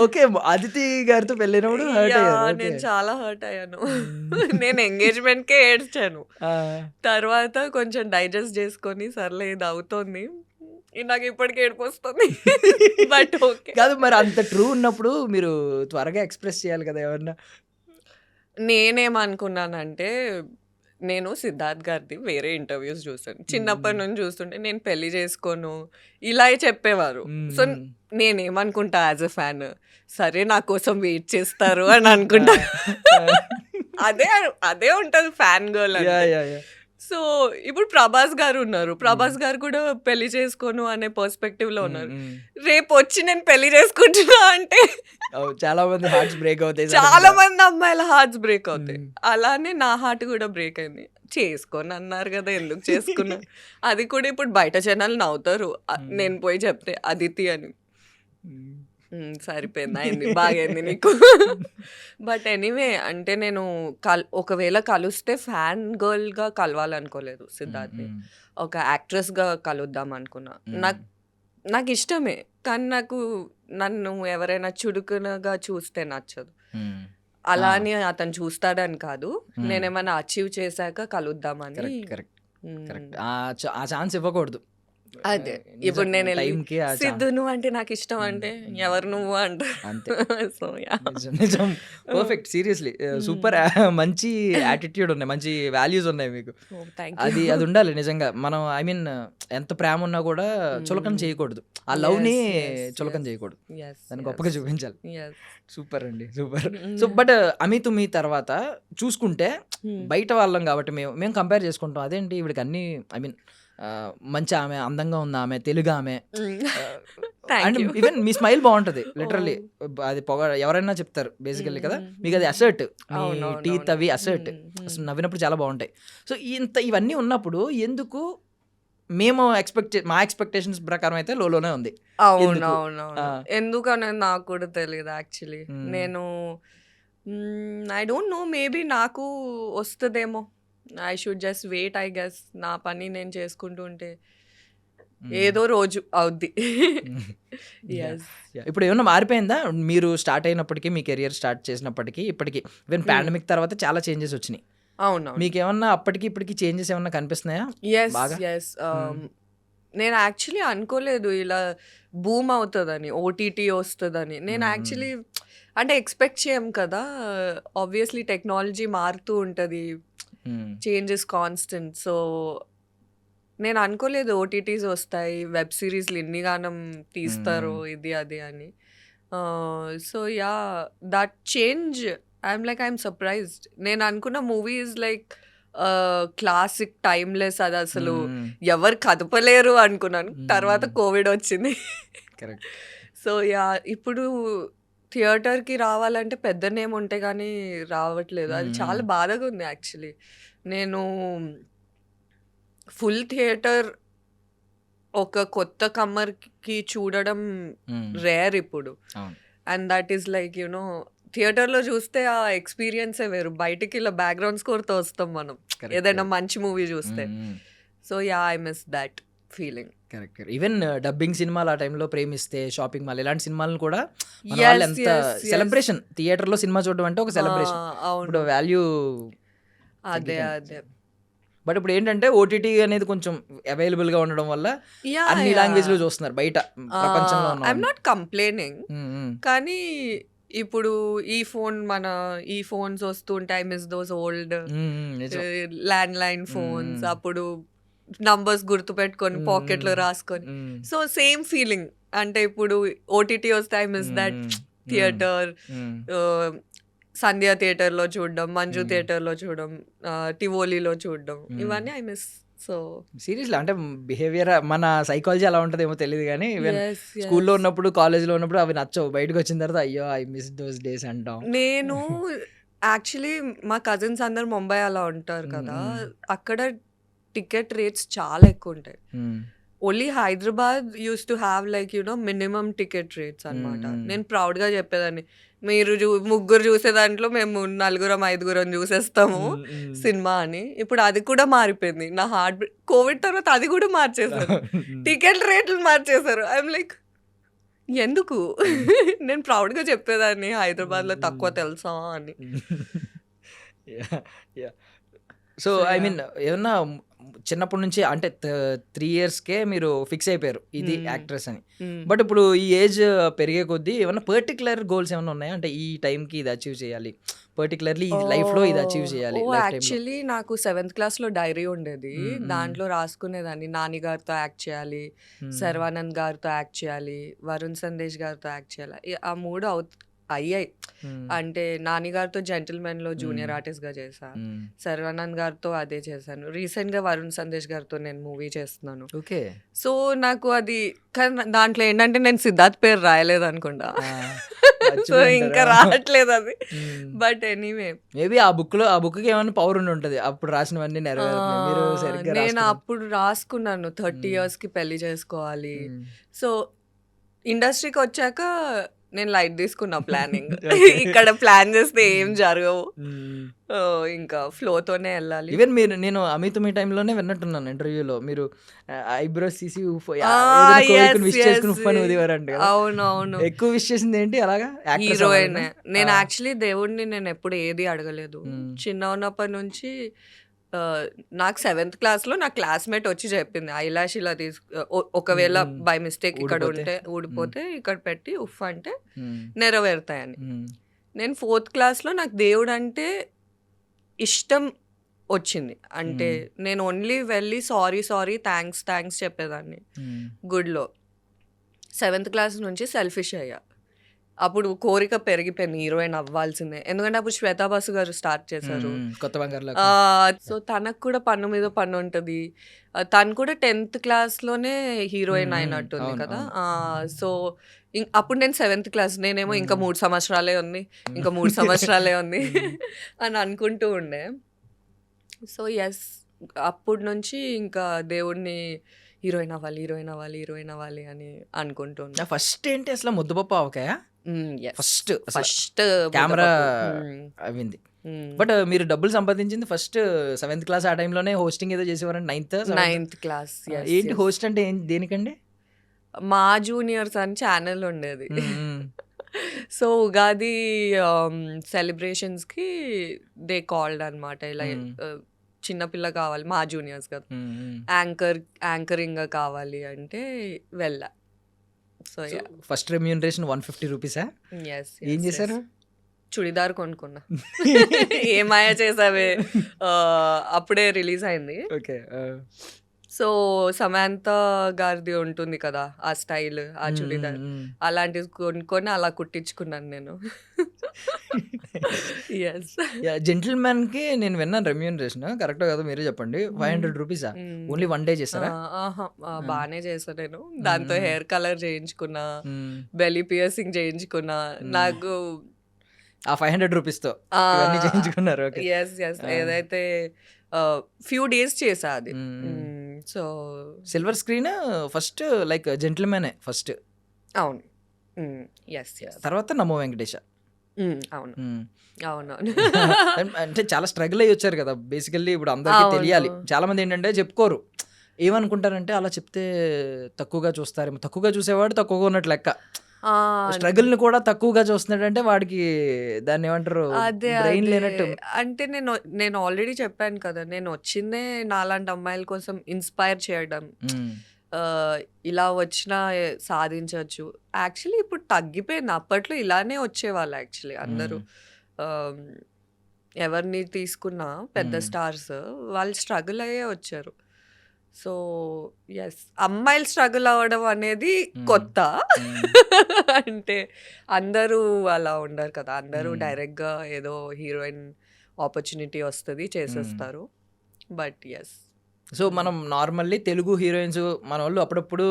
B: ఓకే, అదితి గారితో పెళ్ళైనప్పుడు
D: నేను చాలా హర్ట్ అయ్యాను. నేను ఎంగేజ్మెంట్ కే ఏడ్చాను, తర్వాత కొంచెం డైజెస్ట్ చేసుకొని సర్లే ఇది అవుతోంది, నాకు ఇప్పటికే ఏడుపు వస్తుంది. బట్ ఓకే
B: కాదు, మరి అంత ట్రూ ఉన్నప్పుడు మీరు త్వరగా ఎక్స్ప్రెస్ చేయాలి కదా ఎవరన్నా.
D: నేనేమనుకున్నానంటే, నేను సిద్ధార్థ్ గారిది వేరే ఇంటర్వ్యూస్ చూసాను, చిన్నప్పటి నుంచి చూస్తుంటే నేను పెళ్లి చేసుకోను ఇలా చెప్పేవారు. సో నేనేమనుకుంటా యాజ్ ఎ ఫ్యాన్, సరే నా కోసం వెయిట్ చేస్తారు అని అనుకుంటా. అదే ఉంటుంది ఫ్యాన్ గర్ల్ అంటే. సో ఇప్పుడు ప్రభాస్ గారు ఉన్నారు, ప్రభాస్ గారు కూడా పెళ్లి చేసుకోను అనే పర్స్పెక్టివ్ లో ఉన్నారు. రేపు వచ్చి నేను పెళ్లి చేసుకుంటున్నా అంటే
B: చాలా మంది హార్ట్స్ బ్రేక్ అవుతాయి,
D: చాలా మంది అమ్మాయిల హార్ట్స్ బ్రేక్ అవుతాయి. అలానే నా హార్ట్ కూడా బ్రేక్ అయింది. చేసుకొని అన్నారు కదా, ఎందుకు చేసుకున్నా? అది కూడా ఇప్పుడు బయట జనాలు నవ్వుతారు నేను పోయి చెప్తే అదితి అని. సరిపోయింది, అయింది, బాగైంది నీకు. బట్ ఎనీవే, అంటే నేను ఒకవేళ కలిస్తే ఫ్యాన్ గర్ల్ గా కలవాలనుకోలేదు సిద్ధార్థ్ని, ఒక యాక్ట్రెస్ గా కలుద్దాం అనుకున్నా. నాకు ఇష్టమే, కానీ నన్ను ఎవరైనా చుడుకునగా చూస్తే నచ్చదు. అలా అని అతను చూస్తాడని కాదు, నేనేమైనా అచీవ్ చేశాక కలుద్దామని.
B: ఆ ఛాన్స్ ఇవ్వకూడదు.
D: అదే ఇప్పుడు నేను సిద్ధు నువ్వు అంటే నాకు ఇష్టం అంటే ఎవరు నువ్వు అంటారు. సో
B: నిజం, పర్ఫెక్ట్, సీరియస్లీ సూపర్. మంచి యాటిట్యూడ్ ఉన్నాయి, మంచి వాల్యూస్ ఉన్నాయి మీకు. అది ఉండాలి నిజంగా. మనం ఐ మీన్ ఎంత ప్రేమ ఉన్నా కూడా చులకన చేయకూడదు, ఆ లవ్ ని చులకన చేయకూడదు, దాన్ని గొప్పగా చూపించాలి. సూపర్ అండి, సూపర్. సో బట్ అమీ తుమీ తర్వాత చూసుకుంటే బయట వాళ్ళం కాబట్టి మేము కంపేర్ చేసుకుంటాం, అదేంటి ఇవిడికి అన్ని ఐ మీన్ మంచి ఆమె, అందంగా ఉంది ఆమె, తెలుగు ఆమె, అండ్ ఈవెన్ మీ స్మైల్ బాగుంటది లిటరల్లీ, అది ఎవరైనా చెప్తారు బేసికల్లీ కదా, మీకు అది అసర్ట్, మీ టీత్ అవి అసర్ట్, అసలు నవ్వినప్పుడు చాలా బాగుంటాయి. సో ఇవన్నీ ఉన్నప్పుడు ఎందుకు మేము మా ఎక్స్పెక్టేషన్స్ ప్రకారం అయితే లోనే ఉంది.
D: అవునవును, ఎందుకనేది నాకు కూడా తెలియదు యాక్చువల్లీ. నేను ఐ డోంట్ నో, మేబీ నాకు వస్తుందేమో, I should just wait I guess. నా పని నేను చేసుకుంటూ ఉంటే ఏదో రోజు అవుద్ది. ఎస్.
B: ఇప్పుడు ఏమన్నా మారిపోయిందా మీరు స్టార్ట్ అయినప్పటికీ, మీ కెరియర్ స్టార్ట్ చేసినప్పటికీ ఇప్పటికి? ఈవెన్ పాండమిక్ తర్వాత చాలా చేంజెస్ వచ్చినాయి.
D: అవునవును.
B: మీకు ఏమన్నా అప్పటికి ఇప్పటికి చేంజెస్ ఏమన్నా కనిపిస్తున్నాయా?
D: ఎస్
B: బాగా?
D: ఎస్. నేను యాక్చువల్లీ అనుకోలేదు ఇలా బూమ్ అవుతుందని, ఓటీటీ వస్తుందని. నేను యాక్చువల్లీ అంటే ఎక్స్పెక్ట్ చేయం కదా. ఆబ్వియస్లీ టెక్నాలజీ మారుతూ ఉంటుంది, చేంజెస్ కాన్స్టెంట్. సో నేను అనుకోలేదు ఓటీటీస్ వస్తాయి, వెబ్ సిరీస్లు ఎన్నిగానం తీస్తారు, ఇది అది అని. So yeah, that change I'm surprised. నేను అనుకున్న movie is like classic, timeless, అది అసలు ఎవరు కదపలేరు అనుకున్నాను. తర్వాత కోవిడ్ వచ్చింది.
B: కరెక్ట్.
D: సో యా, ఇప్పుడు థియేటర్కి రావాలంటే పెద్ద నేమ్ ఉంటే కానీ రావట్లేదు. అది చాలా బాధగా ఉంది యాక్చువల్లీ. నేను ఫుల్ థియేటర్ ఒక కొత్త కమ్మర్కి చూడడం రేర్ ఇప్పుడు. And that is like you know, థియేటర్లో చూస్తే ఆ ఎక్స్పీరియన్సే వేరు. బయటికి ఇలా బ్యాక్గ్రౌండ్ స్కోర్తో వస్తాం మనం ఏదైనా మంచి మూవీ చూస్తే. So yeah, I miss that feeling.
B: Correct. Even dubbing సినిమాలు ఆ టైంలో, ప్రేమిస్తే, షాపింగ్ మాల్, ఇలాంటి సినిమాలను కూడా మన వాళ్ళు ఎంత సెలబ్రేషన్. థియేటర్లో సినిమా చూడడం అంటే ఒక సెలబ్రేషన్. ఇప్పుడు వాల్యూ
D: అదే అదే.
B: బట్ ఇప్పుడు ఏంటంటే ఓటీటీ అనేది కొంచెం అవైలబుల్ గా ఉండడం వల్ల అన్ని లాంగ్వేజ్ లో చూస్తున్నారు బయట ప్రపంచంలో.
D: ఐఎమ్ నాట్ కంప్లైనింగ్, కానీ ఇప్పుడు ఈ ఫోన్స్ వస్తుంటే I miss those old land line phones. అప్పుడు నంబర్స్ గుర్తు పెట్టుకొని పాకెట్ లో రాసుకొని. So same feeling. అంటే ఇప్పుడు ఓటీటీ వస్తే ఐ మిస్ దట్ థియేటర్. సంధ్య థియేటర్లో చూడడం, మంజు థియేటర్లో చూడడం, టివోలీలో చూడడం, ఇవన్నీ ఐ మిస్. సో
B: సీరియస్లీ అంటే బిహేవియర్, మన సైకాలజీ అలా ఉంటుందేమో తెలియదు కానీ ఈవెన్ స్కూల్లో ఉన్నప్పుడు, కాలేజ్లో ఉన్నప్పుడు అవి నచ్చవు. బయటకు వచ్చిన తర్వాత అయ్యో ఐ మిస్ దోస్ డేస్ అంటాం.
D: నేను యాక్చువల్లీ మా కజిన్స్ అందరు ముంబై అలా ఉంటారు కదా, అక్కడ టికెట్ రేట్స్ చాలా ఎక్కువ ఉంటాయి. Only Hyderabad use to have like you know minimum ticket rates అనమాట. నేను ప్రౌడ్గా చెప్పేదాన్ని, మీరు ముగ్గురు చూసే దాంట్లో మేము 4-5 చూసేస్తాము సినిమా అని. ఇప్పుడు అది కూడా మారిపోయింది. నా హార్ట్ కోవిడ్ తర్వాత అది కూడా మార్చేశారు, టికెట్ రేట్లు మార్చేశారు. ఐఎమ్ లైక్ ఎందుకు? నేను ప్రౌడ్గా చెప్పేదాన్ని హైదరాబాద్లో తక్కువ తెలుసా అని.
B: సో ఐ మీన్ ఏమన్నా చిన్నప్పటి నుంచి అంటే 3 yearsకే మీరు ఫిక్స్ అయిపోయారు ఇది యాక్ట్రెస్ అని. బట్ ఇప్పుడు ఈ ఏజ్ పెరిగే కొద్దీ ఏమన్నా పర్టికులర్ గోల్స్ ఏమైనా ఉన్నాయా? అంటే ఈ టైంకి ఇది అచీవ్ చేయాలి, పర్టికులర్లీ ఈ లైఫ్లో ఇది అచీవ్ చేయాలి.
D: యాక్చువల్లీ నాకు 7th క్లాస్లో డైరీ ఉండేది. దాంట్లో రాసుకునేదాన్ని నాని గారితో యాక్ట్ చేయాలి, శర్వానంద్ గారితో యాక్ట్ చేయాలి, వరుణ్ సందేశ్ గారితో యాక్ట్ చేయాలి. ఆ 3 అయ్యాయి. అంటే నాని గారితో జెంటిల్మెన్ లో జూనియర్ ఆర్టిస్ట్ గా చేశా, శర్వానంద్ గారితో అదే చేశాను. రీసెంట్ గా వరుణ్ సందేశ్ గారితో నేను మూవీ చేస్తున్నాను.
B: ఓకే.
D: సో నాకు అది, కానీ దాంట్లో ఏంటంటే నేను సిద్ధార్థ్ పేరు రాయలేదు అనుకుంటా, సో ఇంకా రావట్లేదు అది. బట్ ఎనీవే
B: మేబీ ఆ బుక్కి ఏమైనా పవర్ ఉండి ఉంటుంది, అప్పుడు రాసినవన్నీ నెరవేరుతున్నాయి.
D: నేను అప్పుడు రాసుకున్నాను 30 years కి పెళ్లి చేసుకోవాలి. సో ఇండస్ట్రీకి వచ్చాక నేను లైట్ తీసుకున్నా ప్లానింగ్. ఇక్కడ ప్లాన్ చేస్తే ఏం జరగవు, ఇంకా ఫ్లోతోనే వెళ్ళాలి.
B: ఈవెన్ నేను అమిత్ మీ టైంలోనే విన్నట్టున్నాను ఇంటర్వ్యూలో, మీరు ఐబ్రోస్ తీసి
D: అవునవును
B: ఎక్కువ విష్ చేసింది ఏంటి అలాగా?
D: హీరోయిన్. నేను యాక్చువల్లీ దేవుడిని నేను ఎప్పుడు ఏది అడగలేదు. చిన్న ఉన్నప్పటి నుంచి నాకు 7th క్లాస్లో నా క్లాస్మేట్ వచ్చి చెప్పింది, ఐలాష్ ఇలా ఒకవేళ బై మిస్టేక్ ఇక్కడ ఉంటే ఊడిపోతే ఇక్కడ పెట్టి ఉఫ్ అంటే నెరవేరుతాయని. నేను 4th క్లాస్లో నాకు దేవుడు అంటే ఇష్టం వచ్చింది. అంటే నేను ఓన్లీ వెళ్ళి సారీ థ్యాంక్స్ చెప్పేదాన్ని గుడ్లో. 7th క్లాస్ నుంచి సెల్ఫిష్ అయ్యా. అప్పుడు కోరిక పెరిగిపోయింది హీరోయిన్ అవ్వాల్సిందే, ఎందుకంటే అప్పుడు శ్వేతా బాసు గారు స్టార్ట్ చేశారు
B: కొత్త బంగారు.
D: సో తనకు కూడా పన్ను మీద పన్ను ఉంటుంది. తను కూడా 10th క్లాస్లోనే హీరోయిన్ అయినట్టుంది కదా. సో అప్పుడు నేను 7th క్లాస్, నేనేమో ఇంకా 3 సంవత్సరాలే ఉంది అని అనుకుంటూ ఉండే. సో ఎస్, అప్పటి నుంచి ఇంకా దేవుడిని హీరోయిన్ అవ్వాలి అని అనుకుంటున్నా.
B: ఫస్ట్ ఏంటి అసలు ముద్దుపప్పు ఆవకాయ? ఫస్ట్
D: ఫస్ట్
B: కెమెరా అవింది బట్ మీరు డబ్బులు సంపాదించింది ఫస్ట్ 7th క్లాస్ ఆ టైంలోనే హోస్టింగ్ ఏదో చేసేవారండి
D: 9th క్లాస్.
B: ఏంటి హోస్ట్ అంటే దేనికండి?
D: మా జూనియర్స్ అని ఛానల్ ఉండేది. సో ఉగాది సెలబ్రేషన్స్కి దే కాల్డ్ అనమాట, ఇలా చిన్నపిల్ల కావాలి, మా జూనియర్స్ కదా, యాంకరింగ్ కావాలి అంటే వెళ్ళా. So
B: first remuneration 150 రూపీసా? ఏం చేశారు?
D: చుడిదార్ కొనుక్కున్నా. ఏమాయా చేసావే అప్పుడే రిలీజ్ అయింది.
B: ఓకే.
D: సో సమాంత గారిది ఉంటుంది కదా ఆ స్టైల్, ఆ చుడిదార్, అలాంటివి కొనుక్కొని అలా కుట్టించుకున్నాను నేను. ఎస్.
B: జెంటిల్మెన్ కి నేను విన్నాను రెమ్యూనరేషన్, కరెక్ట్ కదా మీరే చెప్పండి. 500 రూపీసా? ఓన్లీ 1 డే చేస్తారా?
D: బాగానే చేసా నేను. దాంతో హెయిర్ కలర్ చేయించుకున్నా, బెలీ పియర్సింగ్ చేయించుకున్నా. నాకు
B: ఆ 500 రూపీస్తో ఇవన్నీ చేయించుకున్నారు.
D: Yes yes. ఏదైతే ఫ్యూ డేస్ చేసా అది. So
B: silver screen first like gentleman first.
D: అవును. Yes yes.
B: తర్వాత నమో వెంకటేశ.
D: అవును అవునవును.
B: అంటే చాలా స్ట్రగుల్ అయ్యి వచ్చారు కదా బేసికల్లీ. ఇప్పుడు అందరికీ తెలియాలి. చాలా మంది ఏంటంటే చెప్పుకోరు, ఏమనుకుంటారంటే అలా చెప్తే తక్కువగా చూస్తారేమో. తక్కువగా చూసేవాడు తక్కువగా ఉన్నట్టు లెక్క. స్ట్రగుల్ ని కూడా తక్కువగా చూస్తున్నాడంటే వాడికి దాన్ని ఏమంటారు, బ్రెయిన్ లేనట్టు.
D: అంటే నేను ఆల్రెడీ చెప్పాను కదా, నేను వచ్చిందే నాలాంటి అమ్మాయిల కోసం ఇన్స్పైర్ చేయడం. ఇలా వచ్చినా సాధించవచ్చు. యాక్చువల్లీ ఇప్పుడు తగ్గిపోయింది. అప్పట్లో ఇలానే వచ్చేవాళ్ళు యాక్చువల్లీ అందరూ. ఎవరిని తీసుకున్నా పెద్ద స్టార్స్ వాళ్ళు స్ట్రగుల్ అయ్యే వచ్చారు. సో ఎస్, అమ్మాయిలు స్ట్రగుల్ అవ్వడం అనేది కొత్త. అంటే అందరూ అలా ఉండరు కదా, అందరూ డైరెక్ట్గా ఏదో హీరోయిన్ ఆపర్చునిటీ వస్తుంది చేసేస్తారు. But yes.
B: సో మనం నార్మల్లీ తెలుగు హీరోయిన్స్ మన వాళ్ళు అప్పుడప్పుడు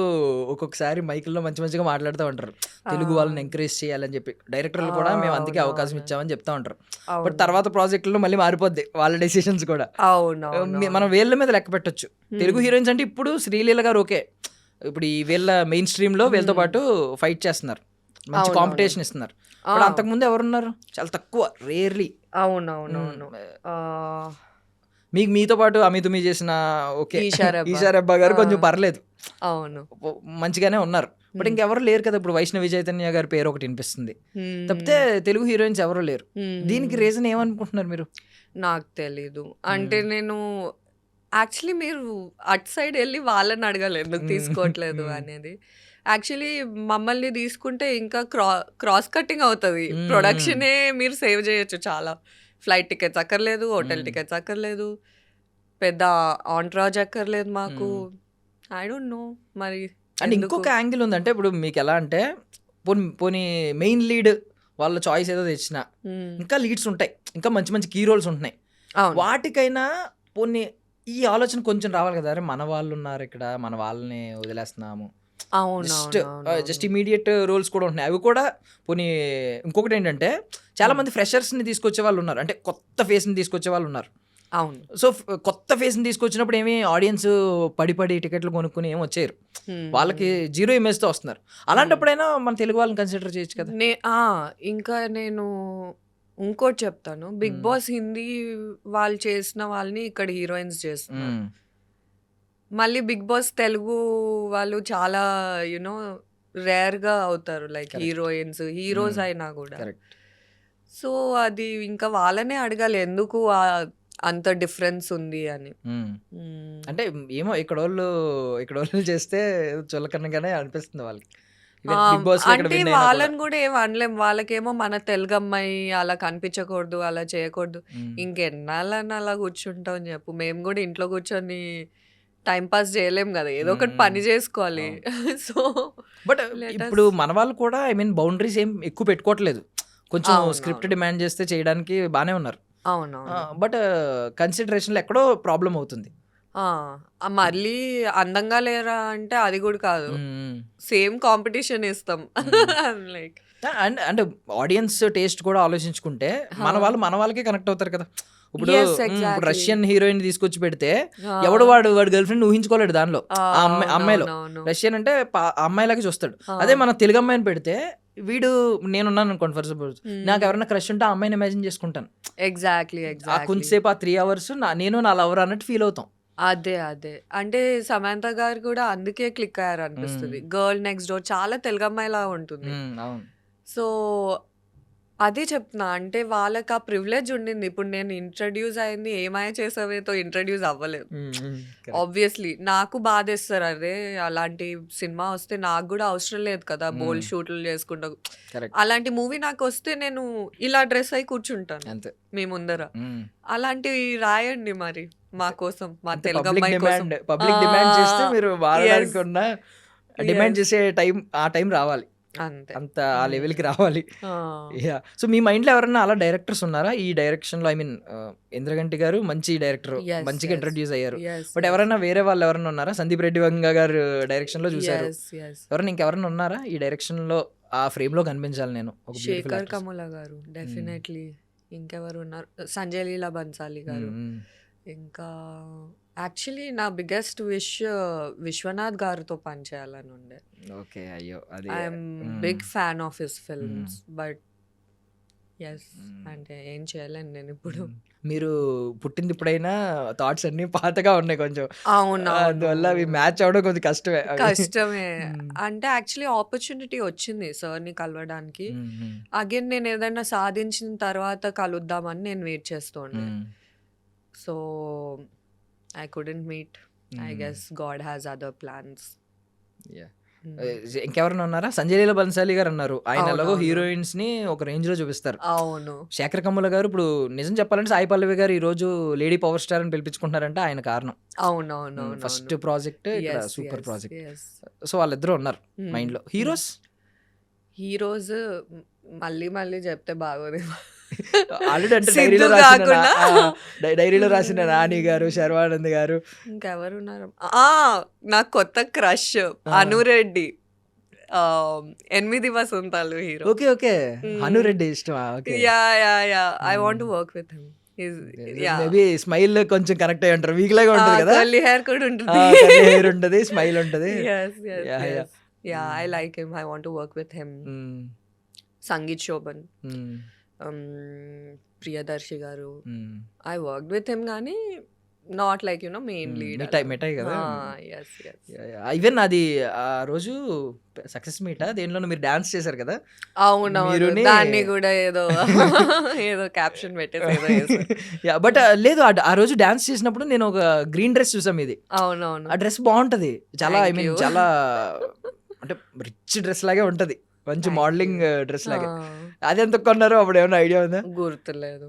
B: ఒక్కొక్కసారి మైకుల్లో మంచి మంచిగా మాట్లాడుతూ ఉంటారు, తెలుగు వాళ్ళని ఎంకరేజ్ చేయాలని చెప్పి. డైరెక్టర్లు కూడా మేము అందుకే అవకాశం ఇచ్చామని చెప్తా ఉంటారు. బట్ తర్వాత ప్రాజెక్టులో మళ్ళీ మారిపోద్ది వాళ్ళ డెసిషన్స్ కూడా. మనం వేళ్ళ మీద లెక్క పెట్టొచ్చు. తెలుగు హీరోయిన్స్ అంటే ఇప్పుడు శ్రీలీల గారు ఓకే, ఇప్పుడు ఈ వీళ్ళ మెయిన్ స్ట్రీమ్ లో వీళ్ళతో పాటు ఫైట్ చేస్తున్నారు, మంచి కాంపిటీషన్ ఇస్తున్నారు. ఇప్పుడు అంతకుముందు ఎవరున్నారు? చాలా తక్కువ, రేర్లీ.
D: అవునవునవును.
B: మీకు మీతో పాటు అమితుమి చేసిన ఓకే ఈషారబ్బా గారు కొంచెం పర్లేదు,
D: అవును,
B: మంచిగానే ఉన్నారు. బట్ ఇంకెవరు లేరు కదా. ఇప్పుడు వైష్ణవి చైతన్య గారి పేరు ఒకటి వినిపిస్తుంది తప్పితే తెలుగు హీరోయిన్స్ ఎవరు లేరు. దీనికి రీజన్ ఏమనుకుంటున్నారు మీరు?
D: నాకు తెలీదు. అంటే నేను యాక్చువల్లీ మీరు అటు సైడ్ వెళ్ళి వాళ్ళని అడగాలి ఎందుకు తీసుకోవట్లేదు అనేది. యాక్చువల్లీ మమ్మల్ని తీసుకుంటే ఇంకా క్రాస్ కటింగ్ అవుతుంది. ప్రొడక్షనే మీరు సేవ్ చేయొచ్చు చాలా. ఫ్లైట్ టికెట్స్ అక్కర్లేదు, హోటల్ టికెట్స్ అక్కర్లేదు, పెద్ద ఆంట్రాజ్ అక్కర్లేదు మాకు. ఐ డోంట్ నో మరి.
B: అండ్ ఇంకొక యాంగిల్ ఉందంటే ఇప్పుడు మీకు ఎలా అంటే పోనీ మెయిన్ లీడ్ వాళ్ళ చాయిస్ ఏదో తెచ్చిన ఇంకా లీడ్స్ ఉంటాయి, ఇంకా మంచి మంచి కీ రోల్స్ ఉంటున్నాయి. వాటికైనా పోనీ ఈ ఆలోచన కొంచెం రావాలి కదా, అరే మన వాళ్ళు ఉన్నారు ఇక్కడ, మన వాళ్ళని వదిలేస్తున్నాము. జస్ట్ ఇమీడియట్ రోల్స్ కూడా ఉంటున్నాయి. అవి కూడా పోనీ. ఇంకొకటి ఏంటంటే చాలా మంది ఫ్రెషర్స్ని తీసుకొచ్చే వాళ్ళు ఉన్నారు, అంటే కొత్త ఫేస్ని తీసుకొచ్చే వాళ్ళు ఉన్నారు.
D: అవును.
B: సో కొత్త ఫేస్ని తీసుకొచ్చినప్పుడు ఏమి ఆడియన్స్ పడి టికెట్లు కొనుక్కుని ఏమి వచ్చారు, వాళ్ళకి జీరో ఇమేజ్తో వస్తున్నారు. అలాంటప్పుడైనా మన తెలుగు వాళ్ళని కన్సిడర్ చేయొచ్చు కదా.
D: ఇంకా నేను ఇంకోటి చెప్తాను, బిగ్ బాస్ హిందీ వాళ్ళు చేసిన వాళ్ళని ఇక్కడ హీరోయిన్స్ చేస్తున్నారు. మళ్ళీ బిగ్ బాస్ తెలుగు వాళ్ళు చాలా యునో రేర్గా అవుతారు, లైక్ హీరోయిన్స్ హీరోస్ అయినా కూడా. సో అది ఇంకా వాళ్ళనే అడగాలి ఎందుకు అంత డిఫరెన్స్ ఉంది అని.
B: అంటే ఏమో ఇక్కడ వాళ్ళు చేస్తే చులకనగానే అనిపిస్తుంది వాళ్ళకి.
D: అంటే వాళ్ళని కూడా ఏం అనలేం. వాళ్ళకేమో మన తెలుగు అమ్మాయి అలా కనిపించకూడదు, అలా చేయకూడదు. ఇంకెన్నాళ్ళని అలా కూర్చుంటాం అని చెప్పు. మేము కూడా ఇంట్లో కూర్చొని టైం పాస్ చేయలేం కదా, ఏదో ఒకటి పని చేసుకోవాలి. సో
B: బట్ ఇప్పుడు మన వాళ్ళు కూడా ఐ మీన్ బౌండరీస్ ఏం ఎక్కువ పెట్టుకోవట్లేదు. కొంచెం స్క్రిప్ట్ డిమాండ్ చేస్తే చేయడానికి బాగానే ఉన్నారు.
D: అవును.
B: బట్ కన్సిడరేషన్లో ఎక్కడో ప్రాబ్లం అవుతుంది.
D: మళ్ళీ అందంగా లేరా అంటే అది కూడా కాదు, సేమ్ కాంపిటీషన్ ఇస్తాం. లైక్
B: అంటే ఆడియన్స్ టేస్ట్ కూడా ఆలోచించుకుంటే మన వాళ్ళకే కనెక్ట్ అవుతారు కదా. ఇప్పుడు
D: Yes,
B: ఇప్పుడు
D: exactly.
B: రష్యన్ హీరోయిన్ తీసుకొచ్చి పెడితే
D: Ah.
B: ఎవడు వాడి గర్ల్ ఫ్రెండ్ ఊహించుకోలేడు దానిలో ఆ అమ్మాయిలో.
D: అవునవును.
B: రష్యన్ అంటే ఆ అమ్మాయిలాగా చూస్తాడు.
D: Ah.
B: అదే మన తెలుగు అమ్మాయిని పెడితే వీడు నేనున్నాను అనుకోండి ఫర్ సపోజ్, నాకు ఎవరైనా క్రష్ ఉంటే ఆ అమ్మాయిని ఇమాజిన్ చేసుకుంటాను.
D: ఎగ్జాక్ట్లీ
B: ఆ
D: ఎగ్జాక్ట్లీ
B: కొంతసేపు ఆ 3 hours నేను నా లవర్ అన్నట్టు ఫీల్ అవుతాం.
D: అదే అంటే సమంత గారు కూడా అందుకే క్లిక్ అయ్యారు అనిపిస్తుంది. గర్ల్ నెక్స్ట్ డోర్ చాలా తెలుగు అమ్మాయిలా ఉంటుంది.
B: అవును.
D: సో అదే చెప్తున్నా, అంటే వాళ్ళకి ఆ ప్రివిలేజ్ ఉండింది. ఇప్పుడు నేను ఇంట్రడ్యూస్ అయింది ఏమాయ చేసావేతో ఇంట్రడ్యూస్ అవ్వలేదు. ఆబ్వియస్లీ నాకు బాధేస్తారు, అరే అలాంటి సినిమా వస్తే నాకు కూడా అవసరం లేదు కదా బోల్డ్ షూట్లు చేసుకుంటా.
B: కరెక్ట్.
D: అలాంటి మూవీ నాకు వస్తే నేను ఇలా డ్రెస్ అయి కూర్చుంటాను
B: అంతే.
D: మీ ముందర. అలాంటివి రాయండి మరి మా కోసం, మా తెలుగు
B: పబ్లిక్
D: అమ్మాయి కోసం.
B: డిమాండ్ చేస్తే మీరు వాడడానికి
D: Yes.
B: ఉన్న డిమాండ్ చేసే ఆ టైం రావాలి,
D: అంతే.
B: అంత ఆ లెవెల్కి రావాలి. యా. సో మీ మైండ్లో ఎవరన్నా అలా డైరెక్టర్స్ ఉన్నారా ఈ డైరెక్షన్లో? ఐ మీన్ ఇంద్రగంటి గారు మంచి డైరెక్టర్,
D: Yes,
B: మంచిగా
D: yes.
B: ఇంట్రడ్యూస్ అయ్యారు.
D: Yes,
B: but
D: yes.
B: ఎవరైనా వేరే వాళ్ళు ఎవరైనా ఉన్నారా? సందీప్ రెడ్డి వంగ గారు డైరెక్షన్లో చూసారు.
D: Yes, yes.
B: ఎవరైనా ఇంకెవరైనా ఉన్నారా ఈ డైరెక్షన్లో ఆ ఫ్రేమ్లో కనిపించాలి నేను ఒక beautiful
D: శేఖర్
B: actress?
D: కమల గారు డెఫినెట్లీ. ఇంకెవరు ఉన్నారు? సంజయ్ లీలా బన్సాలి గారు. ఇంకా యాక్చువల్లీ నా బిగ్గెస్ట్ విష్ విశ్వనాథ్ గారితో పనిచేయాలని ఉండే.
B: ఓకే. అయ్యో అది
D: I'm big fan of his films, but yes అంటే ఏం చేయలేను నేను ఇప్పుడు.
B: మీరు పుట్టింది ఇప్పుడైనా థాట్స్ అన్ని పాతగా ఉన్నాయి కొంచెం,
D: అవును
B: అందువల్ల అవి మ్యాచ్ అవడం కొంచెం కష్టమే అవి.
D: కష్టమే. అంటే యాక్చువల్లీ ఆపర్చునిటీ వచ్చింది సార్ని కలవడానికి. అగైన్ నేను ఏదైనా సాధించిన తర్వాత కలుద్దామని నేను వెయిట్ చేస్తూ ఉండే. So I couldn't meet. I guess God has other plans.
B: ఇంకెవరైనా ఉన్నారా? సంజయ్ లీలా బన్సాలి గారు అన్నారు, ఆయన ఎలాగో
D: అవునవును.
B: హీరోయిన్స్ ని ఒక రేంజ్ లో చూపిస్తారు.
D: అవును
B: శేఖర్ కమ్ముల గారు ఇప్పుడు నిజం చెప్పాలంటే సాయి పల్లవి గారు ఈ రోజు లేడీ పవర్ స్టార్ అని పిలిపించుకుంటున్నారంటే ఆయన కారణం.
D: అవునవును
B: first project super project. So వాళ్ళిద్దరూ ఉన్నారు మైండ్ లో. హీరోస్
D: హీరోస్ మళ్ళీ మళ్ళీ చెప్తే బాగోదేమో.
B: ఆల్రెడీ అంటే
D: సిద్ధు కాకుండా
B: డైరీలో రాసిన నాని గారు, శర్వానంద్ గారు.
D: ఇంకెవరున్నారు? నాకు కొత్త crush Anureddy, 8 Vasanthalu hero.
B: Okay okay. Anureddy ఇష్టమా? Okay.
D: Yeah I want to work with him.
B: Maybe smile కొంచెం కనెక్ట్ అయ్యి ఉంటారు, వీక్ లాగా ఉంటుంది కదా.
D: కర్లీ హెయిర్ కూడా ఉంటుంది.
B: హెయిర్ ఉంటుంది, స్మైల్ ఉంటుంది.
D: Yeah I like him. I want to work with him. Sangeeth Shobhan, Priyadarshi గారు. ఐ వర్క్డ్ విత్ హిమ్ కానీ not like main lead.
B: Mithai కదా. ఈవెన్ అది ఆ రోజు సక్సెస్ మీట్ దేనిలో మీరు డాన్స్ చేశారు కదా.
D: అవునవును, దాన్ని కూడా ఏదో క్యాప్షన్ పెట్టేసి.
B: బట్ లేదు, ఆ రోజు డాన్స్ చేసినప్పుడు నేను ఒక గ్రీన్ డ్రెస్ చూసాం. ఇది
D: అవునవును,
B: ఆ డ్రెస్ బాగుంటది చాలా. I
D: Thank
B: mean
D: you.
B: చాలా అంటే రిచ్ డ్రెస్ లాగే ఉంటది, మంచి
D: Thank
B: మోడలింగ్
D: you.
B: డ్రెస్ లాగే. అది ఎంత కొన్నారు అప్పుడు, ఏమైనా ఐడియా ఉందా?
D: గుర్తులేదు.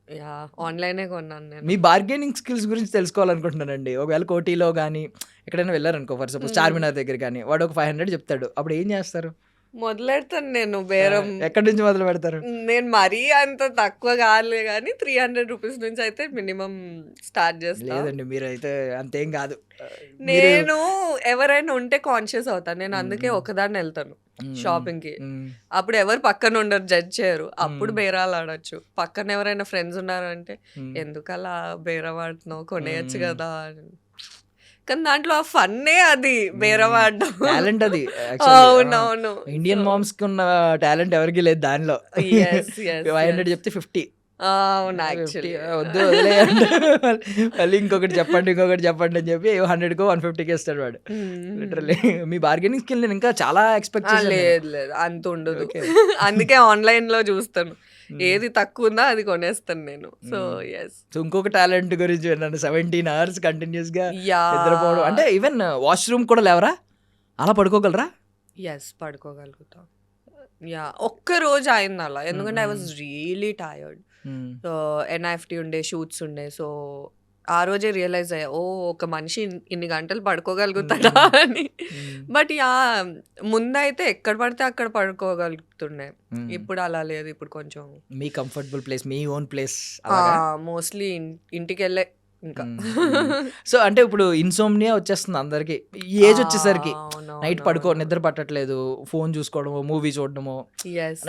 D: యా ఆన్లైనే కొన్నాను నేను.
B: మీ బార్గెనింగ్ స్కిల్స్ గురించి తెలుసుకోవాలనుకుంటున్నానండి. ఒకవేళ కోటిలో కానీ ఎక్కడైనా వెళ్ళారనుకో, ఫర్ సపోజ్ చార్మినార్ దగ్గర కానీ, వాడు ఒక 500 చెప్తాడు, అప్పుడు ఏం చేస్తారు?
D: మొదలెడతాను నేను బేరం.
B: ఎక్కడి నుంచి మొదలు పెడతారు?
D: నేను మరీ అంత తక్కువ కాలే కానీ 300 రూపీస్ నుంచి అయితే మినిమం స్టార్ట్ చేస్తాను.
B: లేదండి, మీరైతే అంతేం కాదు.
D: నేను ఎవరైనా ఉంటే కాన్షియస్ అవుతాను. నేను అందుకే ఒకదాన్ని వెళ్తాను షాపింగ్ కి. అప్పుడు ఎవరు పక్కన ఉండరు, జడ్జ్ చేయరు. అప్పుడు బేరాలు ఆడొచ్చు. పక్కన ఎవరైనా ఫ్రెండ్స్ ఉన్నారంటే ఎందుకు అలా బేరం ఆడుతున్నావు, కొనేయచ్చు కదా. కానీ దాంట్లో ఆ ఫన్నే అది బేరం ఆడడం.
B: టాలెంట్ అది.
D: అవునవును,
B: ఇండియన్ మామ్స్ కి ఉన్న టాలెంట్ ఎవరికి లేదు దానిలో. 500 చెప్తే 50.
D: అవును యాక్చువల్లీ
B: వద్దు వదిలేయండి, మళ్ళీ ఇంకొకటి చెప్పండి అని చెప్పి 100కో 150కి ఇస్తాడు వాడు. లిటరల్లీ మీ బార్గెనింగ్ స్కిల్ నేను ఇంకా చాలా ఎక్స్పెక్ట్
D: లేదు అంత ఉండదు. అందుకే ఆన్లైన్ లో చూస్తాను, ఏది తక్కువ ఉందో అది కొనేస్తాను నేను. So yes.
B: సో ఇంకొక టాలెంట్ గురించి విన్నాను, 17 hours కంటిన్యూస్ గా నిద్రపోవడం. అంటే ఈవెన్ వాష్రూమ్ కూడా లేవరా? అలా పడుకోగలరా?
D: ఎస్ పడుకోగలుగుతా. యా ఒక్క రోజు అయింది అలా, ఎందుకంటే I was really tired. NIFT ఉండే, షూట్స్ ఉండే. సో ఆ రోజే రియలైజ్ అయ్యా, ఓ ఒక మనిషి ఇన్ని గంటలు పడుకోగలుగుతాడా అని. బట్ యా ముందైతే ఎక్కడ పడితే అక్కడ పడుకోగలుగుతుండే. ఇప్పుడు అలా లేదు. ఇప్పుడు కొంచెం
B: మీ కంఫర్టబుల్ ప్లేస్, మీ ఓన్ ప్లేస్.
D: మోస్ట్లీ ఇంటికి వెళ్ళే ఇంకా.
B: సో అంటే ఇప్పుడు ఇన్సోమ్నియా వచ్చేస్తుంది అందరికి ఈ ఏజ్ వచ్చేసరికి. నైట్ నిద్ర పట్టట్లేదు, ఫోన్ చూసుకోవడము, మూవీ చూడడము,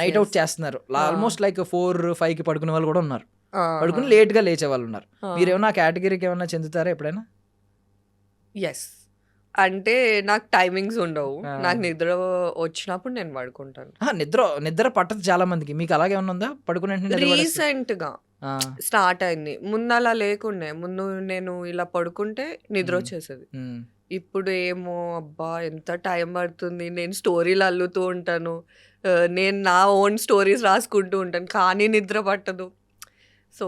B: నైట్ అవుట్ చేస్తున్నారు. ఆల్మోస్ట్ లైక్ 4-5కి పడుకునే వాళ్ళు కూడా ఉన్నారు. పడుకుని లేట్గా లేచే వాళ్ళు ఉన్నారు. మీరేమన్నా ఆ కేటగిరీకి ఏమన్నా చెందుతారా ఎప్పుడైనా?
D: ఎస్. అంటే నాకు టైమింగ్స్ ఉండవు. నాకు నిద్ర వచ్చినప్పుడు నేను పడుకుంటాను.
B: నిద్ర పట్టదు చాలా మందికి. మీకు అలాగే ఏమన్నా ఉందా? పడుకునే వెంటనే నిద్ర పడేస్తుంది.
D: రీసెంట్గా స్టార్ట్ అయింది. ముందు అలా లేకుండే. ముందు నేను ఇలా పడుకుంటే నిద్ర వచ్చేసేది. ఇప్పుడు ఏమో అబ్బా ఎంత టైం పడుతుంది, నేను స్టోరీలు అల్లుతూ ఉంటాను, నేను నా ఓన్ స్టోరీస్ రాసుకుంటూ ఉంటాను, కానీ నిద్ర పట్టదు. So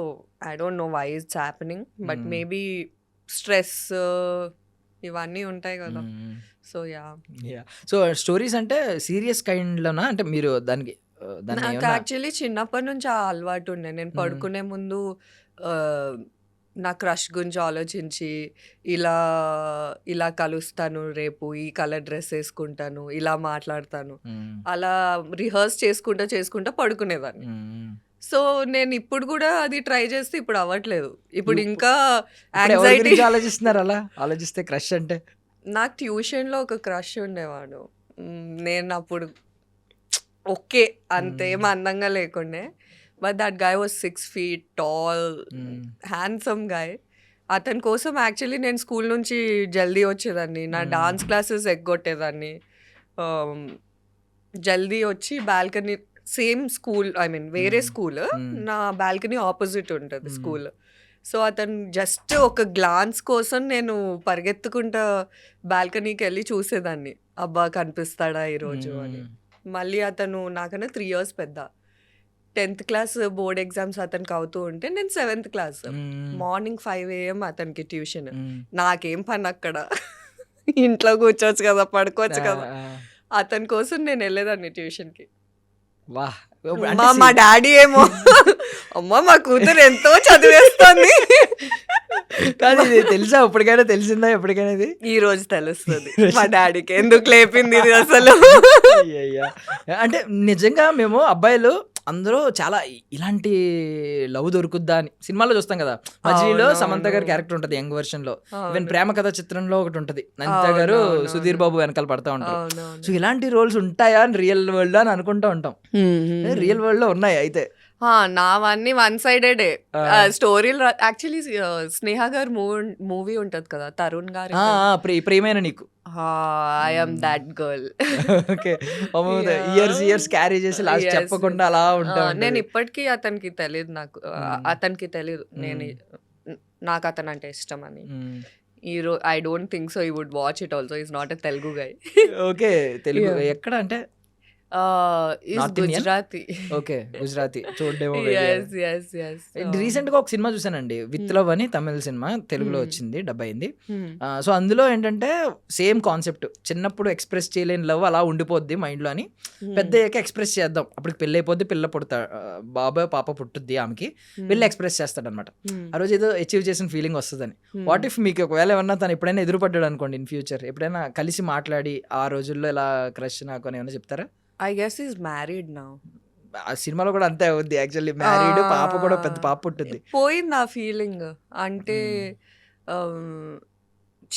D: I don't know why it's happening, but maybe stress ఇవన్నీ ఉంటాయి కదా. సో
B: సో స్టోరీస్ అంటే సీరియస్ కైండ్లోనా? అంటే మీరు దానికి
D: నాకు యాక్చువల్లీ చిన్నప్పటి నుంచి ఆ అలవాటు ఉండే. నేను పడుకునే ముందు నా క్రష్ గురించి ఆలోచించి ఇలా ఇలా కలుస్తాను, రేపు ఈ కలర్ డ్రెస్ వేసుకుంటాను, ఇలా మాట్లాడతాను, అలా రిహర్స్ చేసుకుంటా పడుకునేదాన్ని. సో నేను ఇప్పుడు కూడా అది ట్రై చేస్తే ఇప్పుడు అవ్వట్లేదు. ఇప్పుడు ఇంకా యాంగ్జైటీ
B: ఆలోచిస్తున్నారు. అలా ఆలోచిస్తే క్రష్ అంటే
D: నాకు ట్యూషన్లో ఒక క్రష్ ఉండేవాడు. నేను అప్పుడు ఓకే అంతేం అందంగా లేకుండే, but that guy was 6 feet tall, handsome guy. అతని కోసం యాక్చువల్లీ నేను స్కూల్ నుంచి జల్దీ వచ్చేదాన్ని, నా డాన్స్ క్లాసెస్ ఎగ్గొట్టేదాన్ని, జల్దీ వచ్చి balcony, same school, I mean వేరే స్కూల్, నా బాల్కనీ ఆపోజిట్ ఉంటుంది స్కూల్. సో అతను జస్ట్ ఒక గ్లాన్స్ కోసం నేను పరిగెత్తుకుంటా బాల్కనీకి వెళ్ళి చూసేదాన్ని, అబ్బా కనిపిస్తాడా ఈరోజు అని. మళ్ళీ అతను నాకన్నా 3 years పెద్ద. 10th class బోర్డ్ ఎగ్జామ్స్ అతనికి అవుతూ ఉంటే నేను 7th class. మార్నింగ్ 5 AM అతనికి ట్యూషన్. నాకేం పని అక్కడ, ఇంట్లో కూర్చోవచ్చు కదా, పడుకోవచ్చు కదా. అతని కోసం నేను వెళ్ళేదాన్ని ట్యూషన్కి. మా డాడీ ఏమో అమ్మ మా కూతురు ఎంతో చదివేస్తుంది.
B: కాదు ఇది తెలుసా? ఎప్పటికైనా తెలిసిందా? ఎప్పటికైనా ఇది
D: ఈ రోజు తెలుస్తుంది మా డాడీకి ఎందుకు లేపింది ఇది అసలు.
B: అంటే నిజంగా మేము అబ్బాయిలు అందరూ చాలా ఇలాంటి లవ్ దొరుకుద్దా అని సినిమాలో చూస్తాం కదా. మజిలీలో సమంత గారి క్యారెక్టర్ ఉంటుంది యంగ్ వర్షన్ లో. ఈవెన్ ప్రేమ కథ చిత్రంలో ఒకటి ఉంటుంది, నందిత గారు సుధీర్ బాబు వెనకాల పడతా ఉంటారు. సో ఇలాంటి రోల్స్ ఉంటాయా అని రియల్ వరల్డ్ అని అనుకుంటా ఉంటాం. రియల్ వరల్డ్ లో ఉన్నాయి అయితే?
D: నావన్నీ వన్ సైడెడే స్టోరీలు. యాక్చువల్లీ స్నేహ గారు మూవీ ఉంటది కదా, తరుణ్ గారు,
B: ప్రియమైన నీకు.
D: I am that girl.
B: Okay, years carry చేసి లాస్ట్ చెప్పకుండా అలా ఉంటా.
D: నేను ఇప్పటికీ అతనికి తెలియదు, అతనికి తెలియదు నాకు అతను అంటే ఇష్టం అని. I don't think so he would watch it also. Is not a Telugu guy.
B: Okay, Telugu ఎక్కడ అంటే
D: గుజరాతీ.
B: ఓకే, గుజరాతీ చూడేమో.
D: Yes.
B: రీసెంట్ గా ఒక సినిమా చూసానండి, విత్ లవ్ అని, తమిళ సినిమా, తెలుగులో వచ్చింది, డబ్ అయింది. సో అందులో ఏంటంటే సేమ్ కాన్సెప్ట్, చిన్నప్పుడు ఎక్స్ప్రెస్ చేయలేని లవ్ అలా ఉండిపోద్ది మైండ్ లో అని, పెద్ద అయ్యాక ఎక్స్ప్రెస్ చేద్దాం, అప్పుడు పెళ్ళి అయిపోద్ది, పిల్ల పుడతా, బాబాయ్ పాప పుట్టుద్ది ఆమెకి, వెళ్ళి ఎక్స్ప్రెస్ చేస్తాడు అనమాట. ఆ రోజు ఏదో అచీవ్ చేసిన ఫీలింగ్ వస్తుందని. వాట్ ఇఫ్ మీకు ఒకవేళ ఏమన్నా తను ఎప్పుడైనా ఎదురుపడ్డాడు అనుకోండి ఇన్ ఫ్యూచర్, ఎప్పుడైనా కలిసి మాట్లాడి ఆ రోజుల్లో ఇలా క్రష్ నాకు అని ఏమైనా చెప్తారా?
D: I guess he's married now.
B: ఆ సినిమాలో కూడా అంతే అవుద్ది యాక్చువల్లీ, మ్యారీడ్, పాప కూడా పెద్ద పాప పుట్టింది.
D: పోయింది ఆ ఫీలింగ్. అంటే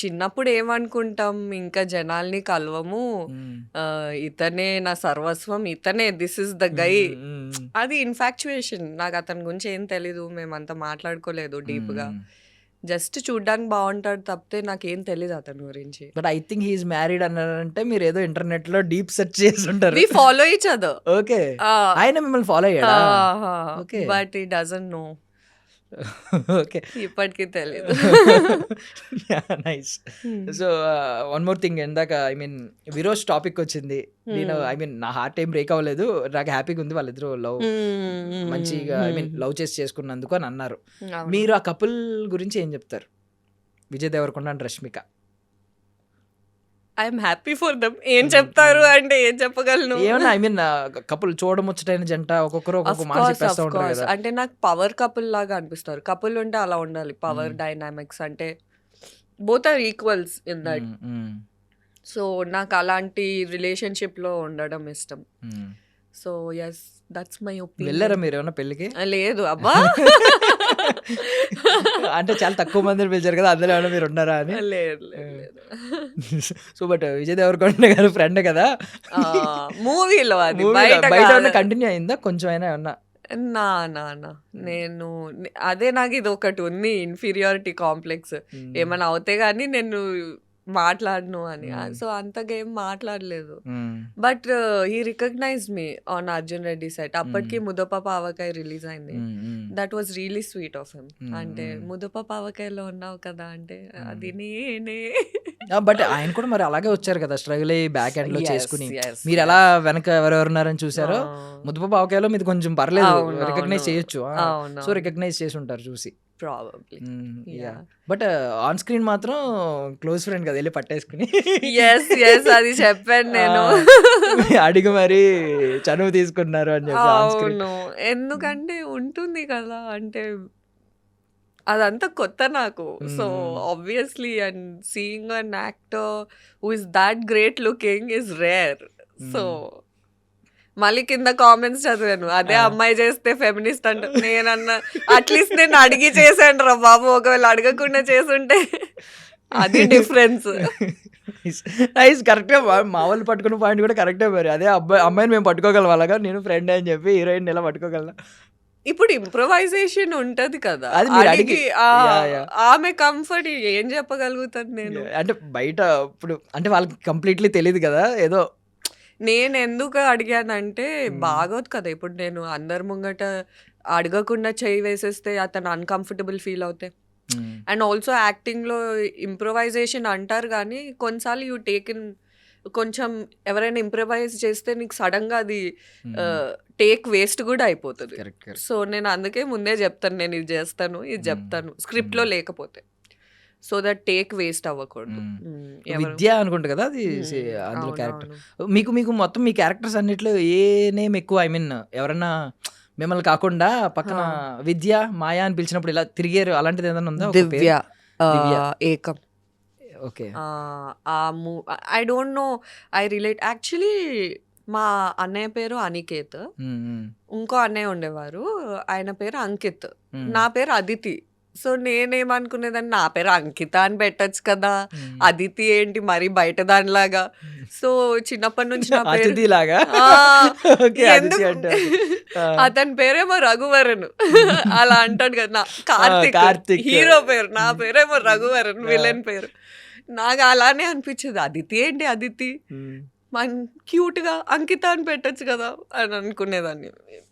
D: చిన్నప్పుడు ఏమనుకుంటాం, ఇంకా జనాల్ని కలవము, ఇతనే నా సర్వస్వం, ఇతనే దిస్ ఇస్ ద గై. అది ఇన్ఫాక్చుయేషన్. నాకు అతని గురించి ఏం తెలీదు, మేమంతా మాట్లాడుకోలేదు డీప్ గా, జస్ట్ చూడ్డానికి బాగుంటాడు తప్పితే నాకేం తెలీదు అతని గురించి.
B: But I think he's married అన్నారంటే మీరు ఏదో ఇంటర్నెట్ లో డీప్ సెర్చ్ చేసి ఉంటారు.
D: We follow each other.
B: Okay, ఆయన మిమ్మల్ని ఫాలో అయ్యాడా?
D: Okay, but he doesn't know.
B: Okay,
D: ఇప్పటికీ తెలీదు.
B: Nice. So one more thing, ఇందాక ఐ మీన్ విరోజ్ టాపిక్ వచ్చింది. నేను ఐ మీన్ నా హార్ట్ ఏం బ్రేక్ అవ్వలేదు, నాకు హ్యాపీగా ఉంది, వాళ్ళిద్దరూ లవ్ మంచిగా ఐ మీన్ లవ్ చేసుకున్నందుకు అని అన్నారు. మీరు ఆ కపుల్ గురించి ఏం చెప్తారు? Vijay Deverakonda and Rashmika.
D: I'm happy for them. ఏం చెప్తారు అంటే ఏం చెప్పగలను?
B: ఏమన్నా ఐ మీన్ కపుల్ చూడముచ్చటైన జంట, ఒక్కొక్కరు ఒక్కొక్క మాట చెప్పేస్తా ఉంటారు కదా.
D: అంటే నాకు పవర్ కపుల్ లాగా అనిపిస్తారు. కపుల్ ఉంటే అలా ఉండాలి, పవర్ డైనామిక్స్ అంటే both are equals in that. So నాకు అలాంటి రిలేషన్షిప్ లో ఉండడం ఇష్టం. So yes, that's my opinion.
B: వెళ్ళారా మీరు ఏమన్నా పెళ్ళికి?
D: లేదు అబ్బా.
B: అంటే చాలా తక్కువ మందిని పిలిచారు కదా, అందులో ఏమన్నా మీరు ఉన్నారా అని?
D: లేదు.
B: సో బట్ విజయ్ దేవరకొండ గారు ఫ్రెండ్ కదా,
D: మూవీలో అది
B: బయట కంటిన్యూ అయిందా కొంచెం అయినా? ఏమన్నా
D: నా నా నా నేను అదే నాకు ఇది ఒకటి ఉంది ఇన్ఫీరియారిటీ కాంప్లెక్స్. ఏమైనా అవుతే గానీ నేను మాట్లాడను అని. సో అంతగా ఏం మాట్లాడలేదు. But he recognize me on Arjun Reddy set. అప్పటికి ముద్దపప్పు ఆవకాయ రిలీజ్ అయింది. That was really sweet of him. అంటే ముద్దపప్పు ఆవకాయలో ఉన్నావు కదా అంటే అది నేనే.
B: బట్ ఆయన కూడా మరి అలాగే వచ్చారు కదా, స్ట్రగుల్ అయ్యి బ్యాక్ ఎండ్ లో
D: Yes,
B: చేసుకుని.
D: yes,
B: మీరు ఎలా వెనక ఎవరెవరున్నారని చూసారో, ముద్దపప్పు ఆవకాయలో మీది కొంచెం పర్లేదు,
D: అవును,
B: రికగ్నైజ్
D: అవును.
B: చేయొచ్చు.
D: అవును.
B: సో రికగ్నైజ్ చేసి ఉంటారు చూసి.
D: ప్రాబబ్లీ.
B: బట్ ఆన్ స్క్రీన్ మాత్రం క్లోజ్ ఫ్రెండ్ కదా, వెళ్ళి పట్టేసుకుని
D: ఎస్ ఎస్ అది చెప్పాను నేను.
B: అడిగి మరి చనువు తీసుకున్నారు అని చెప్పి ఆన్ స్క్రీన్.
D: అవును, ఎందుకంటే ఉంటుంది కదా, అంటే అదంతా కొత్త నాకు. So obviously and seeing an actor who is that great looking is rare. So మళ్ళీ కింద కామెంట్స్ చదివాను, అదే అమ్మాయి చేస్తే ఫెమినిస్ట్ అంట. నేనన్నా అట్లీస్ట్ నేను అడిగి చేశాను రా బాబు, ఒకవేళ అడగకుండా చేసుంటే అది డిఫరెన్స్.
B: నైస్, కరెక్ట్గా మా వాళ్ళు పట్టుకున్న పాయింట్ కూడా కరెక్టే. మరి అదే అమ్మాయిని మేము పట్టుకోగలం అలాగా, నేను ఫ్రెండ్ అని చెప్పి హీరోయిన్ ఎలా పట్టుకోగలను.
D: ఇప్పుడు ఇంప్రొవైజేషన్ ఉంటది కదా,
B: అది మీరు
D: అడిగి
B: అడిగి-
D: ఆమె కంఫర్ట్ ఏం చెప్పగలుగుతాను నేను.
B: అంటే బయట ఇప్పుడు అంటే వాళ్ళకి కంప్లీట్లీ తెలియదు కదా, ఏదో
D: నేను ఎందుకు అడిగానంటే బాగోదు కదా, ఇప్పుడు నేను అందరి ముంగట అడగకుండా చేయి వేసేస్తే అతను అన్కంఫర్టబుల్ ఫీల్ అవుతే. అండ్ ఆల్సో యాక్టింగ్లో ఇంప్రొవైజేషన్ అంటారు కానీ కొన్నిసార్లు యూ టేక్ ఇన్, కొంచెం ఎవరైనా ఇంప్రొవైజ్ చేస్తే నీకు సడన్గా అది టేక్ వేస్ట్ కూడా అయిపోతుంది.
B: Correct correct.
D: సో నేను అందుకే ముందే చెప్తాను, నేను ఇది చేస్తాను ఇది చెప్తాను స్క్రిప్ట్లో లేకపోతే, సో దట్ టేక్ వేస్ట్ అవ్వకూడదు.
B: విద్య అనుకుంటా కదా అది అందులో క్యారెక్టర్. మీకు మొత్తం మీ క్యారెక్టర్స్ అన్నిట్లో ఏ నేమ్ ఎక్కువ? ఐ మీన్ ఎవరన్నా మిమ్మల్ని కాకుండా పక్కన విద్య, మాయా అని పిలిచినప్పుడు ఇలా తిరిగారు, అలాంటిది ఏదైనా ఉందా? ఒక పేరు?
D: దివ్య,
B: దివ్య.
D: ఏకం.
B: Okay.
D: I don't no, I relate actually. మా అన్నయ్య పేరు అనికేత్, ఇంకో అన్నయ్య ఉండేవారు, ఆయన పేరు అంకిత్, నా పేరు అదితి. సో నేనేమనుకునేదాన్ని, నా పేరు అంకిత అని పెట్టచ్చు కదా, అదితి ఏంటి మరి బయట దానిలాగా. సో చిన్నప్పటి నుంచి నా పేరు
B: అతిథి లాగా. ఓకే,
D: ఎందుకు?
B: అతిథి అంటే
D: అతని పేరేమో రఘువరన్ అలా అంటాడు కదా, కార్తిక్
B: కార్తిక్.
D: హీరో పేరు, నా పేరేమో రఘువరన్ విలన్ పేరు. నాకు అలానే అనిపించేది, అదితి ఏంటి అదితి, మన క్యూట్గా అంకిత అని పెట్టచ్చు కదా అని అనుకునేదాన్ని.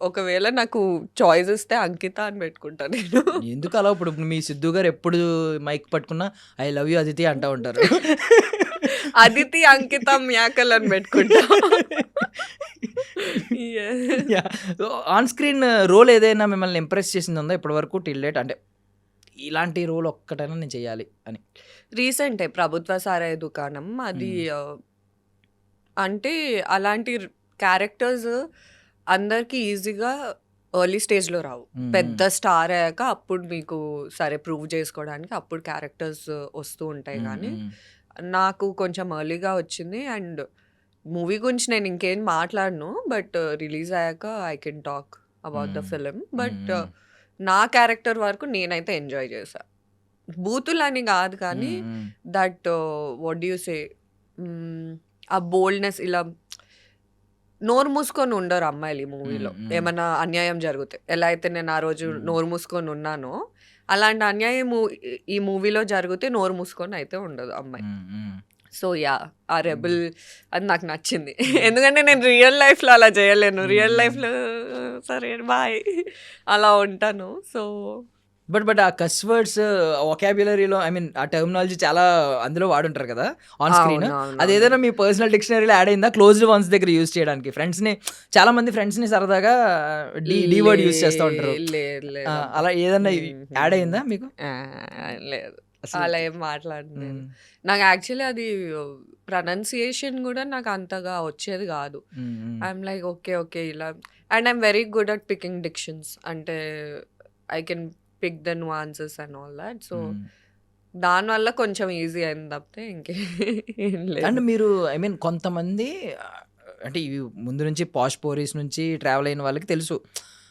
D: ఒకవేళ నాకు చాయిస్ ఇస్తే అంకిత అని పెట్టుకుంటా నేను.
B: ఎందుకు అలా? ఇప్పుడు మీ సిద్ధు గారు ఎప్పుడు మైక్ పట్టుకున్నా ఐ లవ్ యూ అదితి అంటా ఉంటారు.
D: అదితి అంకిత మ్యాకల్ అని పెట్టుకుంటా.
B: ఆన్ స్క్రీన్ రోల్ ఏదైనా మిమ్మల్ని ఇంప్రెస్ చేసింది ఉందా ఇప్పటి వరకు టిల్ డేట్? అంటే ఇలాంటి రోల్ ఒక్కటైనా నేను చేయాలి అని.
D: రీసెంటే ప్రభుత్వ సారాయి దుకాణం, అది అంటే అలాంటి క్యారెక్టర్స్ అందరికి ఈజీగా ఎర్లీ స్టేజ్లో రావు. పెద్ద స్టార్ అయ్యాక అప్పుడు మీకు సరే ప్రూవ్ చేసుకోవడానికి అప్పుడు క్యారెక్టర్స్ వస్తూ ఉంటాయి. కానీ నాకు కొంచెం ఎర్లీగా వచ్చింది. అండ్ మూవీ గురించి నేను ఇంకేం మాట్లాడను, బట్ రిలీజ్ అయ్యాక I can talk about the film. But నా క్యారెక్టర్ వరకు నేనైతే ఎంజాయ్ చేశా. బూతులని కాదు కానీ that what do you say, ఆ బోల్డ్నెస్, ఇలా నోరు మూసుకొని ఉండరు అమ్మాయిలు ఈ మూవీలో. ఏమన్నా అన్యాయం జరిగితే ఎలా అయితే నేను ఆ రోజు నోరు మూసుకొని ఉన్నానో, అలాంటి అన్యాయం ఈ మూవీలో జరిగితే నోరు మూసుకొని అయితే ఉండదు అమ్మాయి. సో యా, ఆ రెబల్ అది నాకు నచ్చింది. ఎందుకంటే నేను రియల్ లైఫ్లో అలా చేయలేను. రియల్ లైఫ్లో సరే బాయ్ అలా ఉంటాను. సో
B: బట్ ఆ కస్ వర్డ్స్ వొకాబ్యులరీలో, ఐ మీన్ ఆ టర్మినాలజీ చాలా అందులో వాడుంటారు కదా ఆన్ స్క్రీన్. అది ఏదైనా మీ పర్సనల్ డిక్షనరీలో యాడ్ అయిందా క్లోజ్డ్ వన్స్ దగ్గర యూజ్ చేయడానికి? ఫ్రెండ్స్ని, చాలా మంది ఫ్రెండ్స్ని సరదాగా డి వర్డ్ యూజ్ చేస్తూ ఉంటారు. అలా ఏదైనా యాడ్ అయిందా మీకు?
D: లేదు, అలా ఏం మాట్లాడలేదు. నాకు యాక్చువల్లీ అది ప్రొనౌన్సియేషన్ కూడా నాకు అంతగా వచ్చేది కాదు. ఐఎమ్ లైక్ ఓకే ఓకే ఇలా. And I'm very good at picking dictions, అంటే I can pick the nuances and all that. So దానివల్ల కొంచెం ఈజీ అయింది తప్పితే ఇంకేం లేదు.
B: అండ్ మీరు ఐ మీన్ కొంతమంది అంటే ఇవి ముందు నుంచి పాష్ పోరీస్ నుంచి ట్రావెల్ అయిన వాళ్ళకి తెలుసు.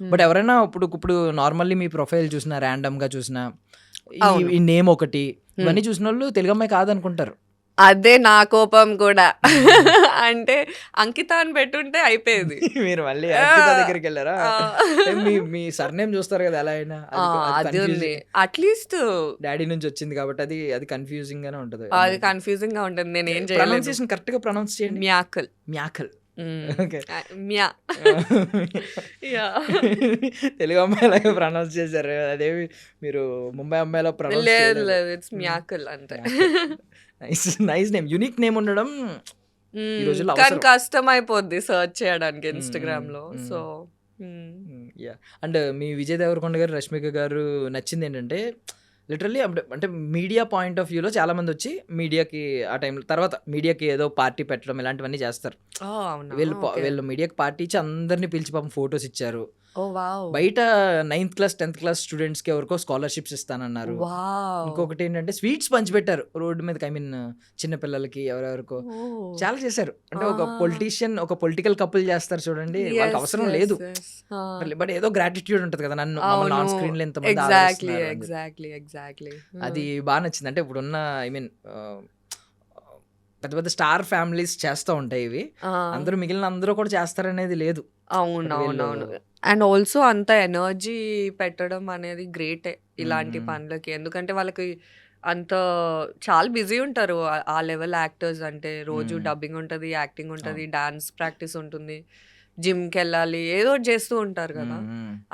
B: బట్ ఎవరైనా ఇప్పుడు నార్మల్లీ మీ ప్రొఫైల్ చూసినా, ర్యాండమ్గా చూసినా, ఈ నేమ్ ఒకటి, ఇవన్నీ చూసిన వాళ్ళు తెలుగు అమ్మాయి కాదనుకుంటారు.
D: అదే నా కోపం కూడా. అంటే అంకిత అని పెట్టుంటే అయిపోయేది.
B: మీరు మళ్ళీ అంకిత దగ్గరికి వెళ్ళారా? మీ సర్నేమ్ చూస్తారు కదా ఎలా అయినా.
D: అది ఉంది అట్లీస్ట్
B: డాడీ నుంచి వచ్చింది కాబట్టి అది కన్ఫ్యూజింగ్ గానే ఉంటది.
D: అది కన్ఫ్యూజింగ్ గా ఉంటుంది. నేను ఏం చేయలేదు.
B: ప్రొనౌన్సియేషన్ కరెక్ట్ గా ప్రొనౌన్స్ చేయండి.
D: మ్యాకల్.
B: మ్యాకల్. ఓకే.
D: మ్యా.
B: తెలుగు అమ్మాయిలాగా ప్రొనౌన్స్ చేశారు. అదేమి మీరు ముంబై అమ్మాయిలో ప్రొనౌన్స్
D: లేదు లేదు, ఇట్స్ మ్యాకల్ అంతే.
B: నైస్ నేమ్, యూనిక్ నేమ్ ఉండడం ఈ రోజుల్లో
D: కానీ
B: అవసరం.
D: కష్టం అయిపోద్ది సర్చ్ చేయడానికి ఇన్స్టాగ్రామ్ లో. So
B: yeah. అండ్ మీ విజయ్ దేవరకొండ గారు, రష్మిక గారు నచ్చింది ఏంటంటే లిటరల్లీ అంటే మీడియా పాయింట్ ఆఫ్ వ్యూలో చాలా మంది వచ్చి మీడియాకి ఆ టైంలో తర్వాత మీడియాకి ఏదో పార్టీ పెట్టడం ఇలాంటివన్నీ చేస్తారు. వీళ్ళు మీడియాకి పార్టీ ఇచ్చి అందరినీ పిలిచి పాపం ఫొటోస్ ఇచ్చారు. బయట 9th class 10th class students కి ఎవరికో స్కాలర్షిప్స్ ఇస్తానన్నారు. ఇంకొకటి ఏంటంటే స్వీట్స్ పంచిపెట్టారు రోడ్డు మీదకి, ఐ మీన్ చిన్న పిల్లలకి ఎవరెవరికో చాలా చేశారు. అంటే ఒక పొలిటీషియన్ ఒక పొలిటికల్ కపుల్ చేస్తారు చూడండి, వాళ్ళకి అవసరం లేదు బట్ ఏదో గ్రాటిట్యూడ్ ఉంటది కదా, నన్ను ఆన్ స్క్రీన్ లో ఎంతమంది
D: ఎగ్జాక్ట్లీ
B: అది బాగా నచ్చింది. అంటే ఇప్పుడున్న ఐ మీన్ పెద్ద పెద్ద స్టార్ ఫ్యామిలీస్ చేస్తూ ఉంటాయి ఇవి, అందరూ మిగిలిన అందరూ కూడా చేస్తారనేది లేదు.
D: అవునవునవును. అండ్ ఆల్సో అంత ఎనర్జీ పెట్టడం అనేది గ్రేటే ఇలాంటి పనులకి. ఎందుకంటే వాళ్ళకి అంత చాలా బిజీ ఉంటారు ఆ లెవెల్ యాక్టర్స్. అంటే రోజు డబ్బింగ్ ఉంటుంది, యాక్టింగ్ ఉంటుంది, డాన్స్ ప్రాక్టీస్ ఉంటుంది, జిమ్కి వెళ్ళాలి, ఏదో ఒకటి చేస్తూ ఉంటారు కదా.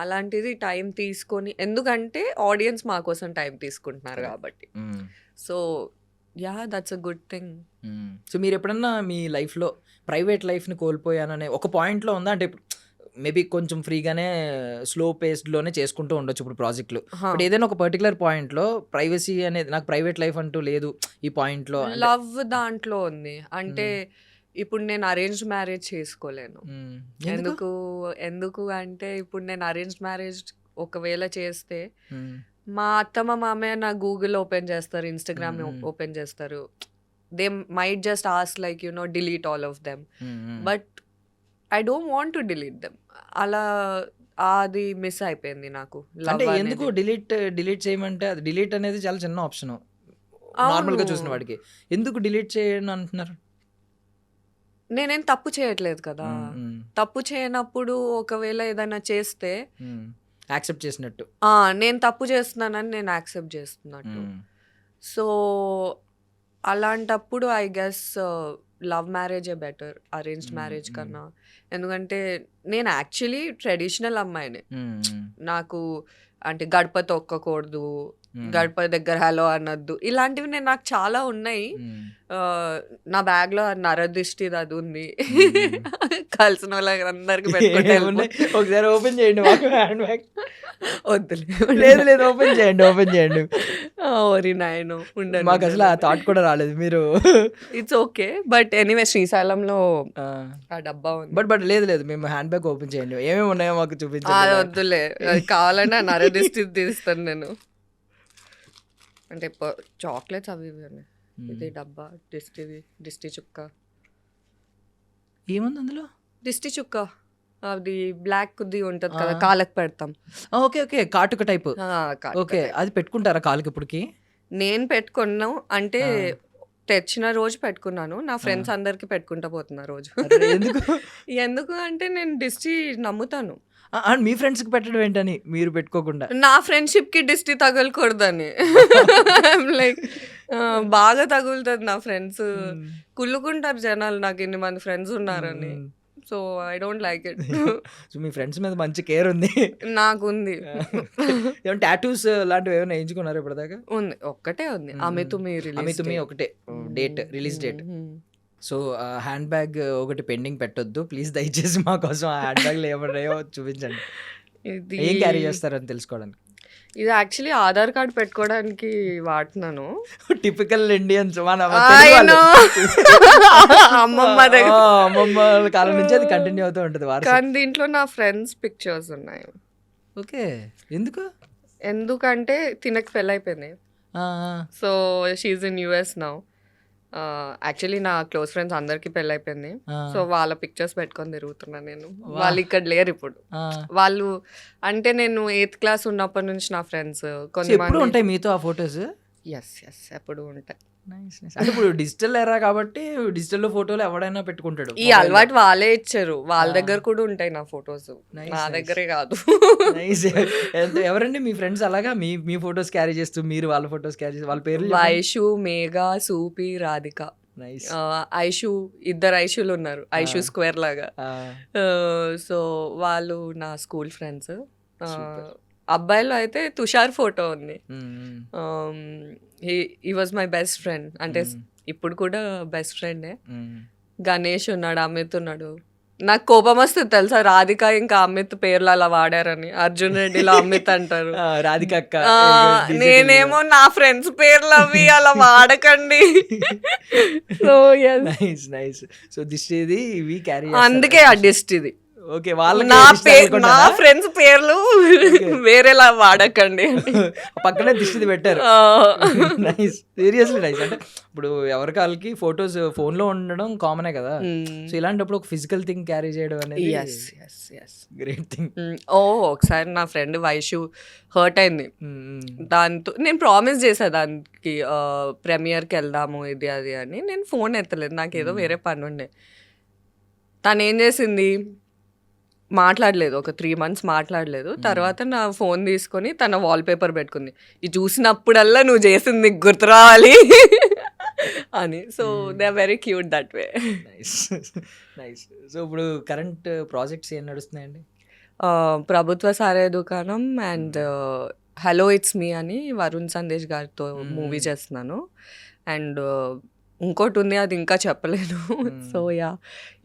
D: అలాంటిది టైం తీసుకొని, ఎందుకంటే ఆడియన్స్ మా కోసం టైం తీసుకుంటున్నారు కాబట్టి. So yeah, that's a good thing.
B: So మీరు ఎప్పుడన్నా మీ లైఫ్లో ప్రైవేట్ లైఫ్ని కోల్పోయాననే ఒక పాయింట్లో ఉందా? అంటే మేబీ కొంచెం ఫ్రీగానే స్లో పేస్డ్లోనే చేసుకుంటూ ఉండొచ్చు ఇప్పుడు ప్రాజెక్టులు, బట్ ఏదైనా ఒక పర్టికులర్ పాయింట్లో ప్రైవసీ అనేది, నాకు ప్రైవేట్ లైఫ్ అంటూ లేదు ఈ పాయింట్లో.
D: లవ్ దాంట్లో ఉంది. అంటే ఇప్పుడు నేను అరేంజ్డ్ మ్యారేజ్ చేసుకోలేను. ఎందుకు అంటే ఇప్పుడు నేను అరేంజ్డ్ మ్యారేజ్ ఒకవేళ చేస్తే మా అత్తమ్మ మామయ్య నా గూగుల్ ఓపెన్ చేస్తారు, ఇన్స్టాగ్రామ్ ఓపెన్ చేస్తారు. They might just ask like delete all of them, but I don't want to delete them. అలా అది మిస్ అయిపోయింది నాకు.
B: అంటే ఎందుకు డిలీట్ చేయమంటే, అది డిలీట్ అనేది చాలా చిన్న ఆప్షన్ నార్మల్గా చూసిన వాడికి, ఎందుకు డిలీట్ చేయను అంటున్నారు?
D: నేనేం తప్పు చేయట్లేదు కదా. తప్పు చేయనప్పుడు ఒకవేళ ఏదైనా చేస్తే
B: యాక్సెప్ట్ చేసినట్టు,
D: నేను తప్పు చేస్తున్నానని నేను యాక్సెప్ట్ చేస్తున్నట్టు. సో అలాంటప్పుడు ఐ గెస్ లవ్ మ్యారేజే బెటర్ అరేంజ్డ్ మ్యారేజ్ కన్నా. ఎందుకంటే నేను యాక్చువల్లీ ట్రెడిషనల్ అమ్మాయిని. నాకు అంటే గడప తొక్కకూడదు, గడప దగ్గర హలో అనొద్దు, ఇలాంటివి నాకు చాలా ఉన్నాయి. నా బ్యాగ్ లో నరదిష్టిది అది ఉంది, కలిసిన వాళ్ళందరికి పెట్టుకుంటే.
B: ఒకసారి ఓపెన్ చేయండి హ్యాండ్ బ్యాగ్.
D: వద్దులే,
B: లేదు ఓపెన్ చేయండి.
D: ఓరి నాయను, ఉండదు,
B: మాకు అసలు ఆ థాట్ కూడా రాలేదు. మీరు
D: ఇట్స్ ఓకే. బట్ ఎనీవే శ్రీశైలంలో ఆ డబ్బా ఉంది.
B: బట్ లేదు మేము హ్యాండ్ బ్యాగ్ ఓపెన్ చేయండి, ఏమేమి ఉన్నాయో మాకు చూపించండి.
D: వద్దులే, కావాలంటే నరదిష్టి తీస్తాను నేను. అంటే చాక్లెట్స్ అవి ఉన్నాయి. ఇది డబ్బా దిష్టి చుక్క.
B: ఏముంది అందులో?
D: దిష్టి చుక్క, అది బ్లాక్ ది ఉంటది కదా, కాళ్ళకి పెడతాం.
B: ఓకే కాటుక టైప్. ఓకే, అది పెట్టుకుంటారా కాళ్ళకి? ఇప్పటికి
D: నేను పెట్టుకున్నాను, అంటే తెచ్చిన రోజు పెట్టుకున్నాను. నా ఫ్రెండ్స్ అందరికి పెట్టుకుంటా పోతున్నా రోజు. ఎందుకు అంటే నేను దిష్టి నమ్ముతాను.
B: మీ ఫ్రెండ్స్కి పెట్టడం ఏంటని మీరు పెట్టుకోకుండా?
D: నా ఫ్రెండ్షిప్ కి దిష్టి తగలకూడదని. లైక్ బాగా తగులుతుంది. నా ఫ్రెండ్స్ కుళ్ళుకుంటారు జనాలు, నాకు ఇన్ని మంది ఫ్రెండ్స్ ఉన్నారని. So I don't like it.
B: So me friends మీద మంచి కేర్ ఉంది.
D: నాకుంది.
B: ఏమైనా టాటూస్ లాంటివి ఏమైనా వేయించుకున్నారు ఇప్పటిదాకా?
D: ఉంది, ఒక్కటే ఉంది, అమి తుమి
B: ఒకటే date, release date. So hand bag ఒకటి పెండింగ్ పెట్టొద్దు ప్లీజ్, దయచేసి మా కోసం ఆ హ్యాండ్ బ్యాగ్లో ఏమన్నాయో చూపించండి, ఏం క్యారీ చేస్తారని తెలుసుకోవడానికి.
D: ఇది యాక్చువల్లీ ఆధార్ కార్డ్ పెట్టుకోవడానికి వాడుతున్నాను.
B: టిపికల్ ఇండియన్స్, అమ్మమ్మ కాలం నుంచి అది కంటిన్యూ అవుతూ ఉంటుంది.
D: కానీ దీంట్లో నా ఫ్రెండ్స్ పిక్చర్స్ ఉన్నాయి.
B: ఓకే,
D: ఎందుకంటే తినకి పెళ్ళి అయిపోయింది. So she's in US now. Actually నా క్లోజ్ ఫ్రెండ్స్ అందరికి పెళ్ళి అయిపోయింది. సో వాళ్ళ పిక్చర్స్ పెట్టుకొని తిరుగుతున్నాను నేను. వాళ్ళు ఇక్కడ లేరు ఇప్పుడు. వాళ్ళు అంటే నేను 8th క్లాస్ ఉన్నప్పటి నుంచి నా ఫ్రెండ్స్ కొంతమంది
B: ఉంటాయి మీతో ఆ ఫొటోస్.
D: ఎస్ ఎప్పుడు ఉంటాయి.
B: అంటే ఇప్పుడు డిజిటల్ ఎరా కాబట్టి డిజిటల్లో ఫోటోలు ఎవడైనా పెట్టుకుంటాడు.
D: ఈ అలవాటు వాళ్ళే ఇచ్చారు, వాళ్ళ దగ్గర కూడా ఉంటాయి నా ఫొటోస్, నా దగ్గరే కాదు.
B: నైస్. ఎవరండి మీ ఫ్రెండ్స్ అలాగా మీ ఫొటోస్ క్యారీ చేస్తూ మీరు వాళ్ళ ఫొటోస్ క్యారీ చేస్తూ వాళ్ళ పేర్లు?
D: వైషు, మేఘా, సూపి, రాధిక.
B: నైస్.
D: ఐషు, ఇద్దరు ఐషులు ఉన్నారు, ఐషు స్క్వేర్ లాగా. సో వాళ్ళు నా స్కూల్ ఫ్రెండ్స్. అబ్బాయిలో అయితే తుషార్ ఫోటో ఉంది. He was my best friend, అంటే ఇప్పుడు కూడా బెస్ట్ ఫ్రెండే. గణేష్ ఉన్నాడు, అమిత్ ఉన్నాడు. నాకు కోపం వస్తుంది తెలుసా, రాధిక ఇంకా అమిత్ పేర్లు అలా వాడారని. అర్జున్ రెడ్డిలో అమిత్ అంటారు,
B: రాధిక అక్క.
D: నేనేమో నా ఫ్రెండ్స్ పేర్లు అవి అలా వాడకండి. So
B: nice nice. సో దిష్టి ఇది ఇవి క్యారీ,
D: అందుకే ఆ డిస్ట్ ఇది.
B: ఓకే, వాళ్ళ
D: నా ఫ్రెండ్స్ పేర్లు వేరేలా వాడకండి.
B: పక్కనే దిష్టిది పెట్టారు. Nice, seriously nice. అంటే ఇప్పుడు ఎవరికి వాళ్ళకి ఫొటోస్ ఫోన్ లో ఉండడం కామనే కదా, సో ఇలాంటప్పుడు ఒక ఫిజికల్ థింగ్ క్యారీ చేయడం అనేది గ్రేట్ థింగ్.
D: ఒకసారి నా ఫ్రెండ్ వైషు హర్ట్ అయింది, దాంతో నేను ప్రామిస్ చేసా దానికి ప్రీమియర్కి వెళ్దాము ఇది అది అని. నేను ఫోన్ ఎత్తలేదు, నాకు ఏదో వేరే పని ఉండే. తను ఏం చేసింది, మాట్లాడలేదు, ఒక 3 months మాట్లాడలేదు. తర్వాత నా ఫోన్ తీసుకొని తన వాల్పేపర్ పెట్టుకుంది, ఇది చూసినప్పుడల్లా నువ్వు చేసింది గుర్తు రావాలి అని. So they are very cute that way.
B: Nice nice. So ఇప్పుడు కరెంట్ ప్రాజెక్ట్స్ ఏం నడుస్తున్నాయండి?
D: ప్రభుత్వ సారే దుకాణం అండ్ హలో ఇట్స్ మీ అని వరుణ్ సందేశ్ గారితో మూవీ చేస్తున్నాను. అండ్ ఇంకోటి ఉంది, అది ఇంకా చెప్పలేను. సో యా,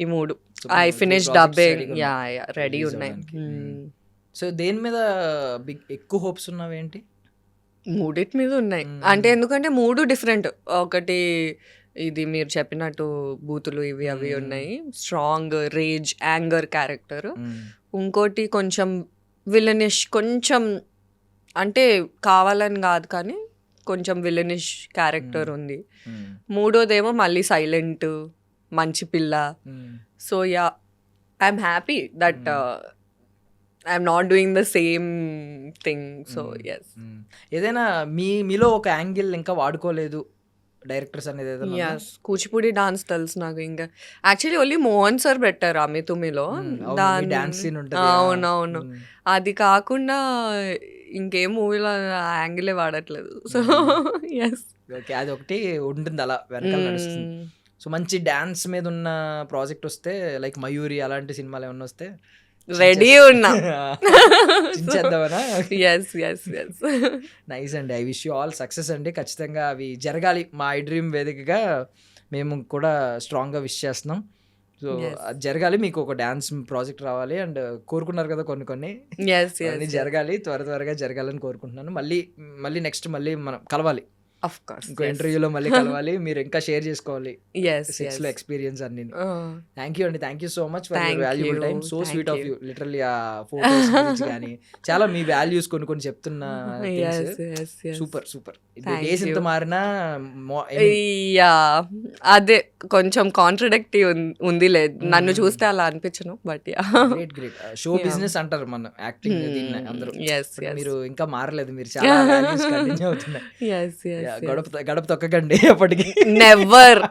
D: ఈ 3 I finish dubbing, yeah ready ఉన్నాయి.
B: సో దేని మీద ఎక్కువ హోప్స్ ఉన్నావేంటి?
D: 3 మీద ఉన్నాయి. అంటే ఎందుకంటే 3 డిఫరెంట్. ఒకటి ఇది మీరు చెప్పినట్టు బూతులు ఇవి అవి ఉన్నాయి, స్ట్రాంగ్ రేజ్ యాంగర్ క్యారెక్టర్. ఇంకోటి కొంచెం విలనిష్, కొంచెం అంటే కావాలని కాదు కానీ కొంచెం విలనిష్ క్యారెక్టర్ ఉంది. మూడోదేమో మళ్ళీ సైలెంట్ మంచి పిల్ల. So yeah, I'm happy that I'm not doing the same thing. So yes.
B: ఏదైనా మీలో ఒక యాంగిల్ ఇంకా వాడుకోలేదు డైరెక్టర్స్ అనేది ఏదైనా?
D: యస్, కూచిపూడి డాన్స్ తెలుసు నాకు. ఇంకా యాక్చువల్లీ ఓన్లీ మోహన్ సార్ పెట్టారు అమితుమిలో
B: డాన్స్ సీన్ ఉంటుంది.
D: అవునవును, అది కాకుండా ఇంకేం మూవీలో యాంగిలే వాడట్లేదు. సో ఎస్,
B: ఓకే, అది ఒకటి ఉంటుంది అలా వెనకాల నడుస్తుంది. సో మంచి డాన్స్ మీద ఉన్న ప్రాజెక్ట్ వస్తే లైక్ మయూరి అలాంటి సినిమాలు ఏమన్నా వస్తే
D: రెడీ ఉన్నా.
B: చేద్దామనా?
D: Yes yes yes.
B: నైస్ అండి, I wish you all success అండి. ఖచ్చితంగా అవి జరగాలి. మా ఐ డ్రీమ్ వేదికగా మేము కూడా స్ట్రాంగ్గా విష్ చేస్తున్నాం. సో అది జరగాలి, మీకు ఒక డాన్స్ ప్రాజెక్ట్ రావాలి అండ్ కోరుకున్నారు కదా కొన్ని అన్నీ జరగాలి, త్వరగా జరగాలని కోరుకుంటున్నాను. మళ్ళీ నెక్స్ట్ మళ్ళీ మనం కలవాలి,
D: ఆఫ్ కోర్స్.
B: ఇంకో ఇంటర్వ్యూలో మళ్ళీ కలవాలి, మీరు ఇంకా షేర్ చేసుకోవాలి సెక్స్ లో ఎక్స్పీరియన్స్ అన్ని. థ్యాంక్ యూ అండి, thank you so much for your valuable time. So sweet of you, literally ఆ ఫోటోస్ గురించి కానీ చాలా మీ వాల్యూస్ కొన్ని చెప్తున్న సూపర్. డేస్ ఇంత మారినా
D: అదే కొంచెం కాంట్రడిక్టివ్ ఉందిలే, నన్ను చూస్తే అలా అనిపించను. But
B: great. షో బిజినెస్ అంటారు మన యాక్టింగ్ దీన్ని అందరూ. మీరు ఇంకా మారలేదు, మీరు చాలా కంటిన్యూ అవుతున్నాయి. గడప తొక్కకండి ఎప్పటికీ,
D: నెవర్.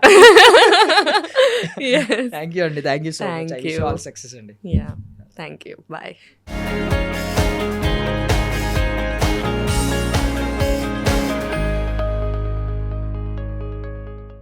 B: థ్యాంక్ యూ అండి, thank you so much. All success అండి.
D: Thank you, bye.